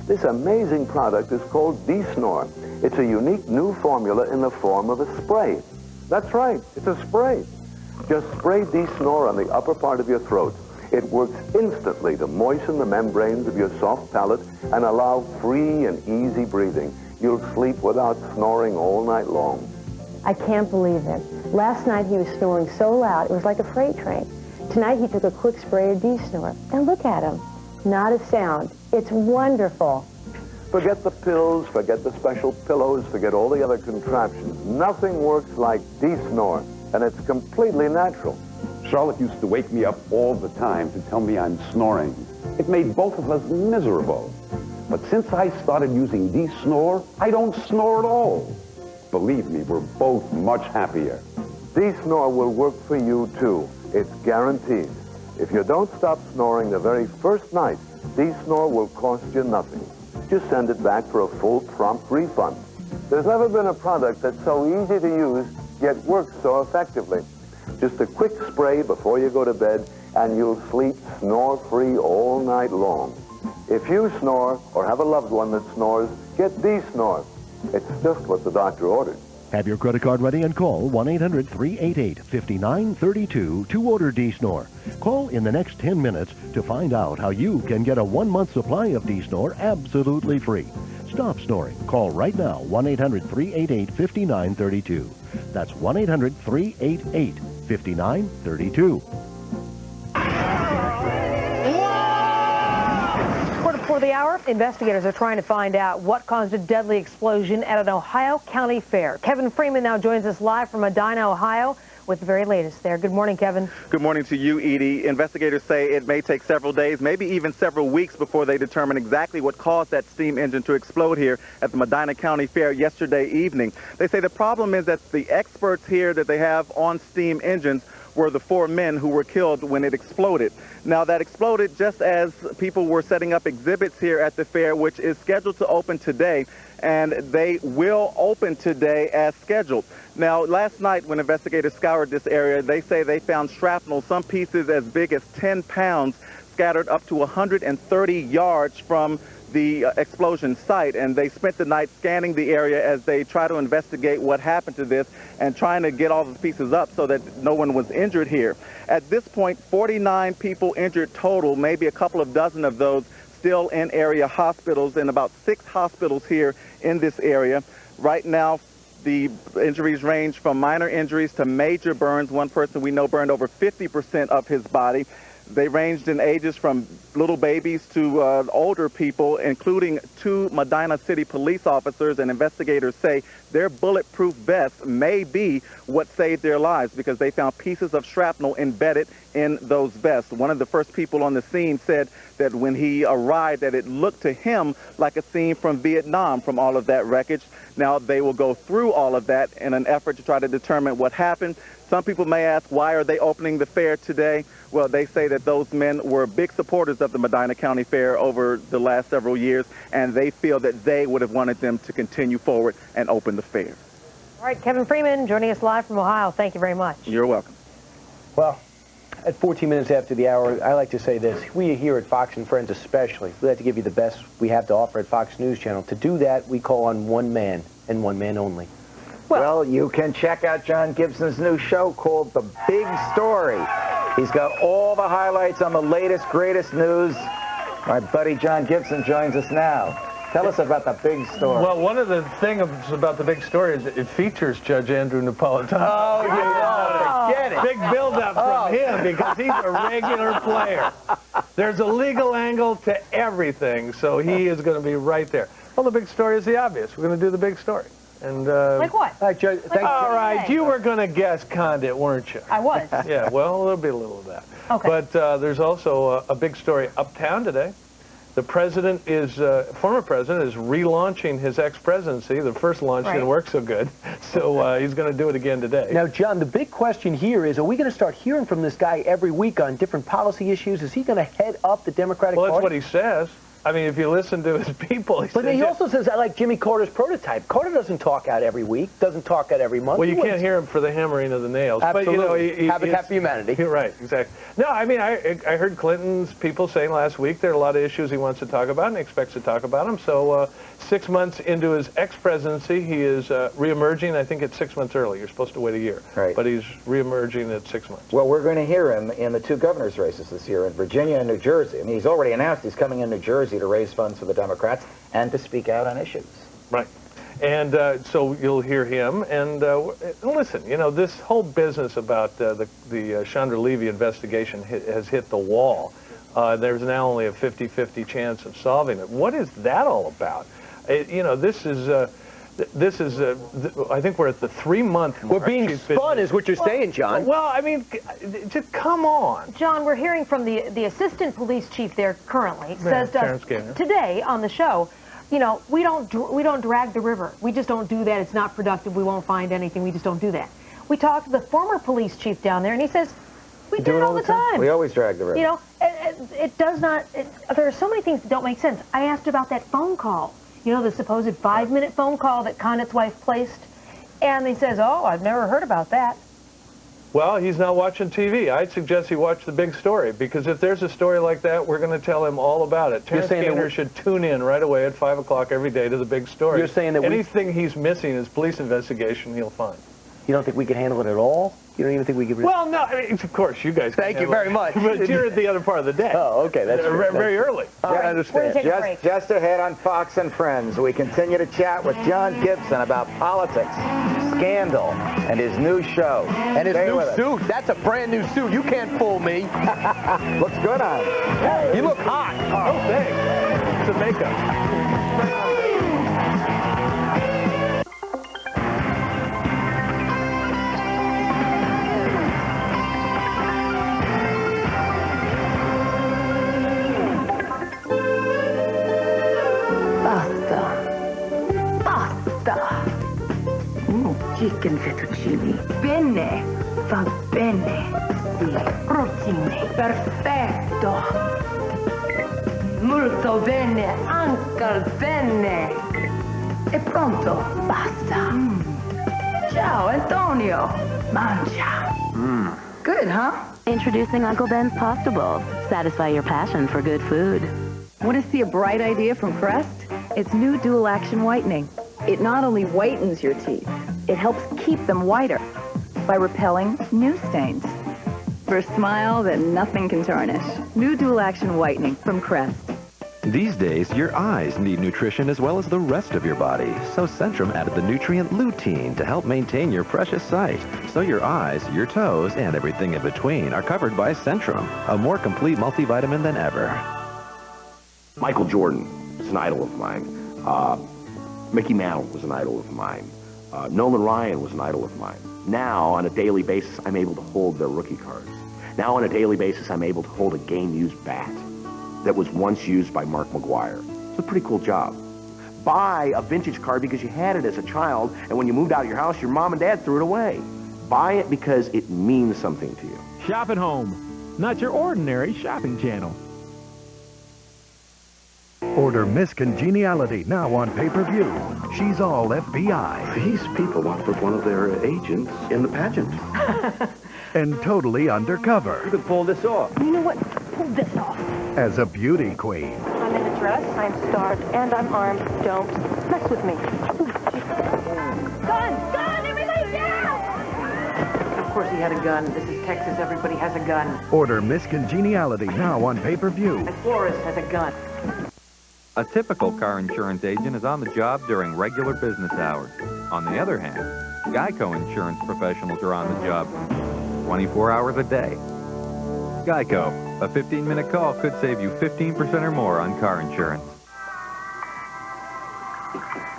This amazing product is called D-Snore. It's a unique new formula in the form of a spray. That's right, it's a spray. Just spray D-Snore on the upper part of your throat. It works instantly to moisten the membranes of your soft palate and allow free and easy breathing. You'll sleep without snoring all night long. I can't believe it. Last night he was snoring so loud it was like a freight train. Tonight he took a quick spray of D-Snore. And look at him. Not a sound. It's wonderful. Forget the pills, forget the special pillows, forget all the other contraptions. Nothing works like D-Snore, and it's completely natural. Charlotte used to wake me up all the time to tell me I'm snoring. It made both of us miserable. But since I started using D-Snore, I don't snore at all. Believe me, we're both much happier. D-Snore will work for you, too. It's guaranteed. If you don't stop snoring the very first night, D-Snore will cost you nothing. Just send it back for a full, prompt refund. There's never been a product that's so easy to use, yet works so effectively. Just a quick spray before you go to bed, and you'll sleep snore-free all night long. If you snore or have a loved one that snores, get D-Snore. It's just what the doctor ordered. Have your credit card ready and call 1-800-388-5932 to order D-Snore. Call in the next 10 minutes to find out how you can get a 1-month supply of D-Snore absolutely free. Stop snoring. Call right now, 1-800-388-5932. That's 1-800-388-5932. Before the hour, investigators are trying to find out what caused a deadly explosion at an Ohio County fair. Kevin Freeman now joins us live from Medina, Ohio, with the very latest there. Good morning, Kevin. Good morning to you, Edie. Investigators say it may take several days, maybe even several weeks before they determine exactly what caused that steam engine to explode here at the Medina County Fair yesterday evening. They say the problem is that the experts here that they have on steam engines were the 4 men who were killed when it exploded. Now, that exploded just as people were setting up exhibits here at the fair, which is scheduled to open today, and they will open today as scheduled. Now, last night when investigators scoured this area, they say they found shrapnel, some pieces as big as 10 pounds, scattered up to 130 yards from the explosion site, and they spent the night scanning the area as they try to investigate what happened to this and trying to get all the pieces up so that no one was injured here. At this point, 49 people injured total, maybe a couple of dozen of those still in area hospitals, and about 6 hospitals here in this area. Right now, the injuries range from minor injuries to major burns. One person we know burned over 50% of his body. They ranged in ages from little babies to older people, including 2 Medina City police officers, and investigators say their bulletproof vests may be what saved their lives because they found pieces of shrapnel embedded in those vests. One of the first people on the scene said that when he arrived that it looked to him like a scene from Vietnam from all of that wreckage. Now they will go through all of that in an effort to try to determine what happened. Some people may ask, why are they opening the fair today? Well, they say that those men were big supporters of the Medina County Fair over the last several years, and they feel that they would have wanted them to continue forward and open the fair. All right, Kevin Freeman joining us live from Ohio. Thank you very much. You're welcome. Well, at 14 minutes after the hour, I like to say this. We here at Fox and Friends especially, we like to give you the best we have to offer at Fox News Channel. To do that, we call on one man and one man only. Well, you can check out John Gibson's new show called The Big Story. He's got all the highlights on the latest, greatest news. My buddy John Gibson joins us now. Tell us about The Big Story. Well, one of the things about The Big Story is it features Judge Andrew Napolitano. Oh, you know, forget it. Big build-up from him because he's a regular player. There's a legal angle to everything, so he is going to be right there. Well, the big story is the obvious. We're going to do the big story. And like what? All right, Judge, all right, you were going to guess Condit, weren't you? I was. Yeah, well, there'll be a little of that. Okay. But there's also a big story uptown today. The president is, former president is relaunching his ex-presidency. The first launch didn't work so good, so he's going to do it again today. Now, John, the big question here is, are we going to start hearing from this guy every week on different policy issues? Is he going to head up the Democratic Party? Well, that's what he says. I mean, if you listen to his people, but he also says, I like Jimmy Carter's prototype. Carter doesn't talk out every week, doesn't talk out every month. Well, you can't hear him for the hammering of the nails. Absolutely. But, you know, Habitat for Humanity. You're right, exactly. No, I mean, I heard Clinton's people saying last week there are a lot of issues he wants to talk about and he expects to talk about them. So 6 months into his ex-presidency, he is reemerging. I think it's 6 months early. You're supposed to wait a year. Right. But he's reemerging at 6 months. Well, we're going to hear him in the 2 governor's races this year in Virginia and New Jersey. I mean, he's already announced he's coming in New Jersey to raise funds for the Democrats and to speak out on issues. Right. And so you'll hear him. And listen, you know, this whole business about the Chandra Levy investigation has hit the wall. There's now only a 50-50 chance of solving it. What is that all about? You know, this is I think we're at the 3-month mark. We're being spun is what you're saying, John. Well, I mean, just come on. John, we're hearing from the assistant police chief there currently, says to us today on the show, you know, we don't drag the river. We just don't do that. It's not productive. We won't find anything. We just don't do that. We talked to the former police chief down there, and he says, we do it all the time. We always drag the river. You know, it does not, there are so many things that don't make sense. I asked about that phone call. You know, the supposed 5-minute phone call that Condit's wife placed. And he says, oh, I've never heard about that. Well, he's not watching TV. I'd suggest he watch The Big Story, because if there's a story like that, we're going to tell him all about it. Terrence Gaynor should tune in right away at 5 o'clock every day to The Big Story. You're saying that anything he's missing is police investigation he'll find. You don't think we can handle it at all? You don't even think we can... Well, no, I mean, of course, you guys can. Thank you very much. But you're at the other part of the day. Oh, okay. That's very early. I understand. Just ahead on Fox and Friends, we continue to chat with John Gibson about politics, scandal, and his new show. And his new suit. That's a brand new suit. You can't fool me. Looks good on him. You look hot. Oh, thanks. It's a makeup. Chicken fettuccine. Bene. Va bene. Sì. Routine. Perfetto. Molto bene. Anche bene. È pronto. Basta. Ciao, Antonio. Mangia. Good, huh? Introducing Uncle Ben's Pasta Bowls. Satisfy your passion for good food. Want to see a bright idea from Crest? It's new dual action whitening. It not only whitens your teeth, it helps keep them whiter by repelling new stains. For a smile that nothing can tarnish. New dual action whitening from Crest. These days, your eyes need nutrition as well as the rest of your body. So Centrum added the nutrient lutein to help maintain your precious sight. So your eyes, your toes, and everything in between are covered by Centrum, a more complete multivitamin than ever. Michael Jordan is an idol of mine. Mickey Mantle was an idol of mine. Nolan Ryan was an idol of mine. Now, on a daily basis, I'm able to hold their rookie cards. Now, on a daily basis, I'm able to hold a game-used bat that was once used by Mark McGuire. It's a pretty cool job. Buy a vintage card because you had it as a child, and when you moved out of your house, your mom and dad threw it away. Buy it because it means something to you. Shop at home, not your ordinary shopping channel. Order Miss Congeniality now on pay-per-view. She's all FBI. These people want to put one of their agents in the pageant. And totally undercover. You can pull this off. You know what? Pull this off. As a beauty queen. I'm in a dress, I'm starved, and I'm armed. Don't mess with me. Gun! Gun! Everybody down! Of course he had a gun. This is Texas. Everybody has a gun. Order Miss Congeniality now on pay-per-view. And Flores has a gun. A typical car insurance agent is on the job during regular business hours. On the other hand, Geico insurance professionals are on the job 24 hours a day. Geico, a 15-minute call could save you 15% or more on car insurance.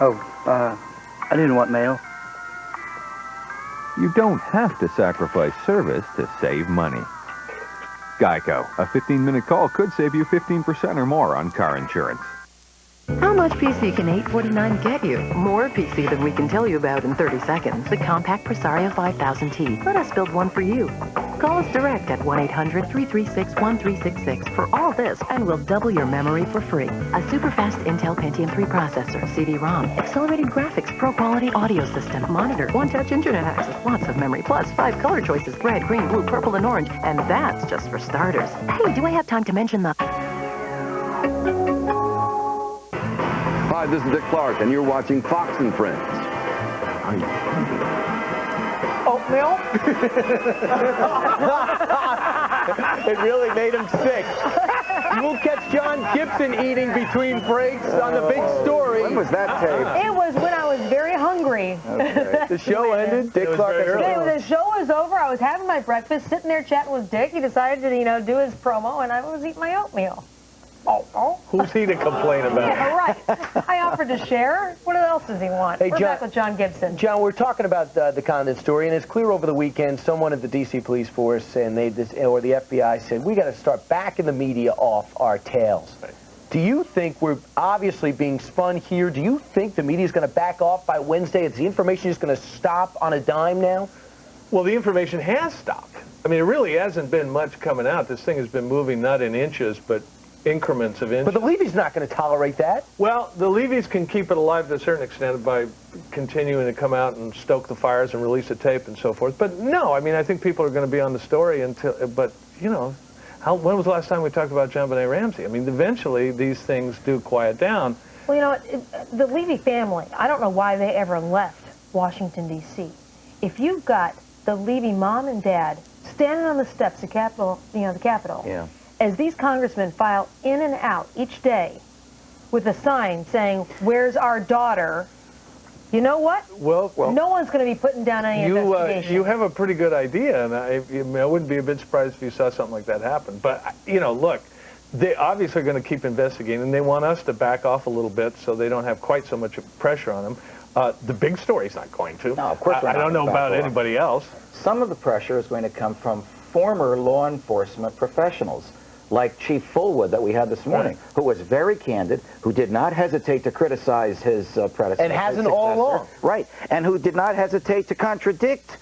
I didn't want mail. You don't have to sacrifice service to save money. Geico, a 15-minute call could save you 15% or more on car insurance. How much PC can $849 get you? More PC than we can tell you about in 30 seconds. The compact Presario 5000T. Let us build one for you. Call us direct at 1-800-336-1366 for all this, and we'll double your memory for free. A super-fast Intel Pentium 3 processor, CD-ROM, accelerated graphics, pro-quality audio system, monitor, one-touch internet access, lots of memory, plus 5 color choices, red, green, blue, purple, and orange, and that's just for starters. Hey, do I have time to mention the... Hi, this is Dick Clark, and you're watching Fox and Friends. Oatmeal? It really made him sick. You won't catch John Gibson eating between breaks on the big story. When was that tape? It was when I was very hungry. Okay. The show ended. Dick Clark. The show was over. I was having my breakfast, sitting there chatting with Dick. He decided to, do his promo, and I was eating my oatmeal. Oh. Who's he to complain about? Yeah, right. I offered to share. What else does he want? Hey, We're John, back with John Gibson. John, we're talking about the Condit story, and it's clear over the weekend someone at the D.C. police force or the FBI said, we got to start backing the media off our tails. Right. Do you think we're obviously being spun here? Do you think the media is going to back off by Wednesday? Is the information just going to stop on a dime now? Well, the information has stopped. I mean, it really hasn't been much coming out. This thing has been moving not in inches, but increments of inches. But the Levy's not going to tolerate that. Well, the Levys can keep it alive to a certain extent by continuing to come out and stoke the fires and release a tape and so forth. But no, I mean, I think people are going to be on the story until, but, when was the last time we talked about JonBenet Ramsey? I mean, eventually these things do quiet down. Well, the Levy family, I don't know why they ever left Washington, D.C. If you've got the Levy mom and dad standing on the steps of Capitol, the Capitol, yeah, as these congressmen file in and out each day with a sign saying, "Where's our daughter?" You know what? Well, no one's going to be putting down any investigation. You have a pretty good idea, and I wouldn't be a bit surprised if you saw something like that happen. But, look, they obviously are going to keep investigating, and they want us to back off a little bit so they don't have quite so much pressure on them. The big story's not going to. No, of course I don't know about anybody else. Some of the pressure is going to come from former law enforcement professionals, like Chief Fullwood that we had this morning, who was very candid, who did not hesitate to criticize his predecessor. And hasn't all along. Right, and who did not hesitate to contradict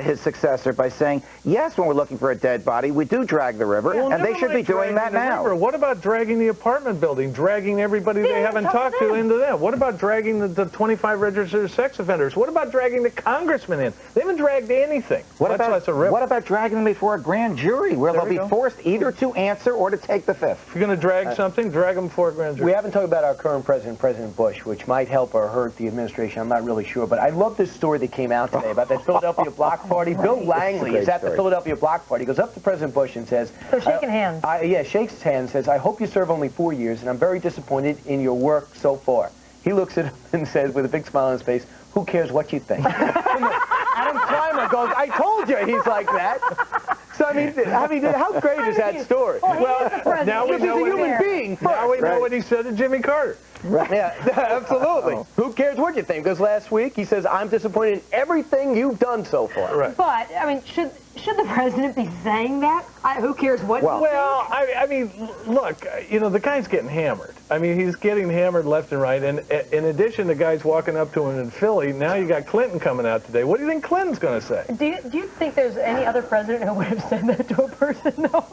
his successor by saying, yes, when we're looking for a dead body, we do drag the river, and they should be doing that now. River. What about dragging the apartment building, dragging everybody they haven't talked to into them? What about dragging the 25 registered sex offenders? What about dragging the congressman in? They haven't dragged anything. What about dragging them before a grand jury where they'll be forced either to answer or to take the fifth? If you're going to drag something, drag them before a grand jury. We haven't talked about our current president, President Bush, which might help or hurt the administration. I'm not really sure. But I love this story that came out today about that Philadelphia block party. Bill Langley is at the Philadelphia block party. He goes up to President Bush and says... They're shaking hands. Yeah, shakes his hand and says, I hope you serve only 4 years, and I'm very disappointed in your work so far. He looks at him and says, with a big smile on his face, who cares what you think? Adam Clymer goes, I told you he's like that. So, I mean, how great is that story? Well, now we know he's a human being. Now we know what he said to Jimmy Carter. Right. Yeah, absolutely. Who cares what you think? Because last week he says, I'm disappointed in everything you've done so far. Right. But, I mean, should the president be saying that? Who cares what you think? Well, I mean, look, you know, the guy's getting hammered. I mean, he's getting hammered left and right. And in addition to guys walking up to him in Philly, now you got Clinton coming out today. What do you think Clinton's going to say? Do you think there's any other president who would have said that to a person, though?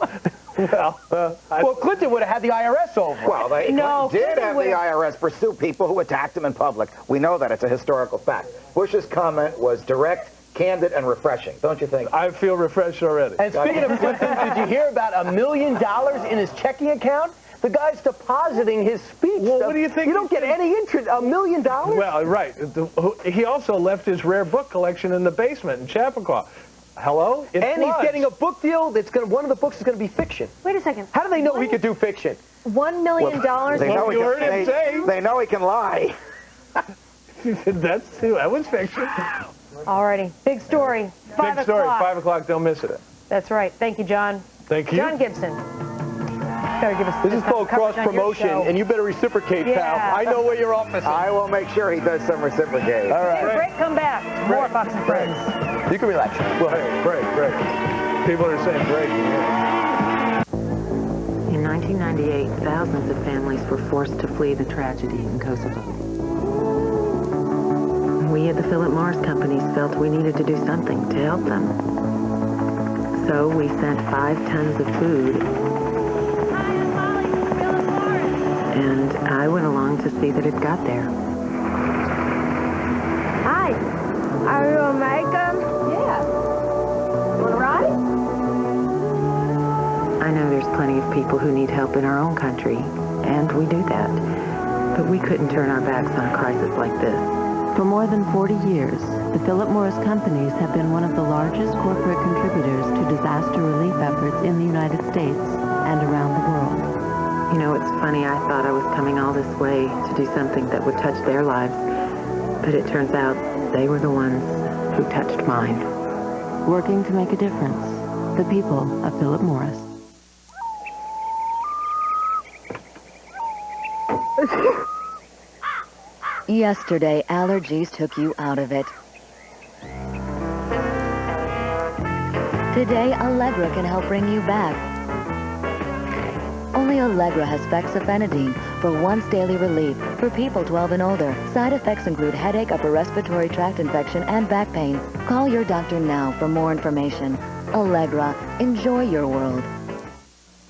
Well, Clinton would have had the IRS over. Well, Clinton did have the IRS pursue people who attacked him in public. We know that. It's a historical fact. Bush's comment was direct, candid, and refreshing, don't you think? I feel refreshed already. And speaking of Clinton, did you hear about $1 million in his checking account? The guy's depositing his speech. Well, what do you think? You don't get any interest. $1 million? Well, right. He also left his rare book collection in the basement in Chappaqua. Hello? And he's getting a book deal that's going to, one of the books is going to be fiction. Wait a second. How do they know he could do fiction? $1 million? They know he can lie. That was fiction. Alrighty. Big story. 5 Big story. o'clock. 5 o'clock. Don't miss it. That's right. Thank you, John. Thank you. John Gibson. Better give us this is called cross-promotion, and you better reciprocate, pal. I know where your office is. I will make sure he does some reciprocating. All right. Break, come back. More Fox and Friends. You can relax. Well, break. People are saying break. In 1998, thousands of families were forced to flee the tragedy in Kosovo. We at the Philip Morris companies felt we needed to do something to help them. So we sent 5 tons of food. And I went along to see that it got there. Hi. Are you American? Yeah. You want to ride? I know there's plenty of people who need help in our own country, and we do that. But we couldn't turn our backs on a crisis like this. For more than 40 years, the Philip Morris companies have been one of the largest corporate contributors to disaster relief efforts in the United States and around the world. You know, it's funny, I thought I was coming all this way to do something that would touch their lives, but it turns out they were the ones who touched mine. Working to make a difference, the people of Philip Morris. Yesterday, allergies took you out of it. Today, Allegra can help bring you back. Only Allegra has fexofenadine for once daily relief for people 12 and older. Side effects include headache, upper respiratory tract infection, and back pain. Call your doctor now for more information. Allegra, enjoy your world.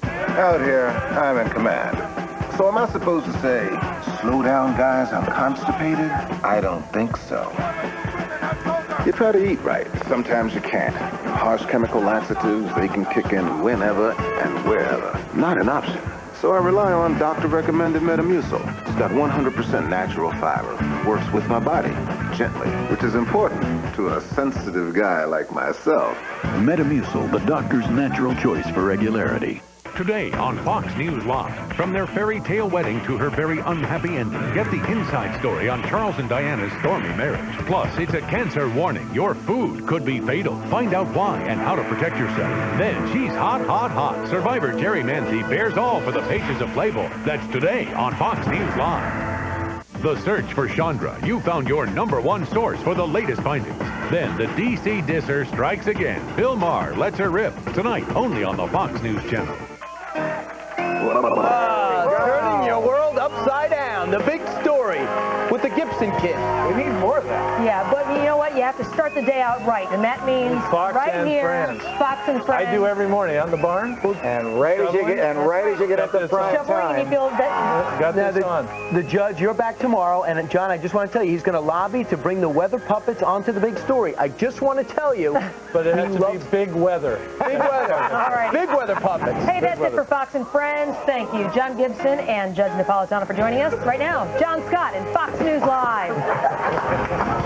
Out here, I'm in command. So am I supposed to say, slow down, guys, I'm constipated? I don't think so. You try to eat right. Sometimes you can't. Harsh chemical laxatives, they can kick in whenever and wherever. Not an option. So I rely on doctor-recommended Metamucil. It's got 100% natural fiber. Works with my body, gently, which is important to a sensitive guy like myself. Metamucil, the doctor's natural choice for regularity. Today on Fox News Live, from their fairy tale wedding to her very unhappy ending, get the inside story on Charles and Diana's stormy marriage. Plus, it's a cancer warning. Your food could be fatal. Find out why and how to protect yourself. Then she's hot, hot, hot. Survivor Jerry Manzi bears all for the pages of Playboy. That's today on Fox News Live. The search for Chandra. You found your #1 source for the latest findings. Then the DC disser strikes again. Bill Maher lets her rip. Tonight, only on the Fox News Channel. Turning your world upside down. The big story with the Gibson kid. We need more of that. Yeah, but you know what? You have to start the day out right, and that means Fox right and here, Friends. Fox and Friends. I do every morning on the barn. And right as you get up to prime Shoveling, you time. feel that Got Now, this on. the judge, you're back tomorrow, and John, I just want to tell you, he's going to lobby to bring the weather puppets onto the big story. I just want to tell you, But it has to be big weather. big weather, All right. big weather puppets. Hey, that's it for Fox and Friends. Thank you, John Gibson and Judge Napolitano, for joining us. Right now, John Scott and Fox News Live.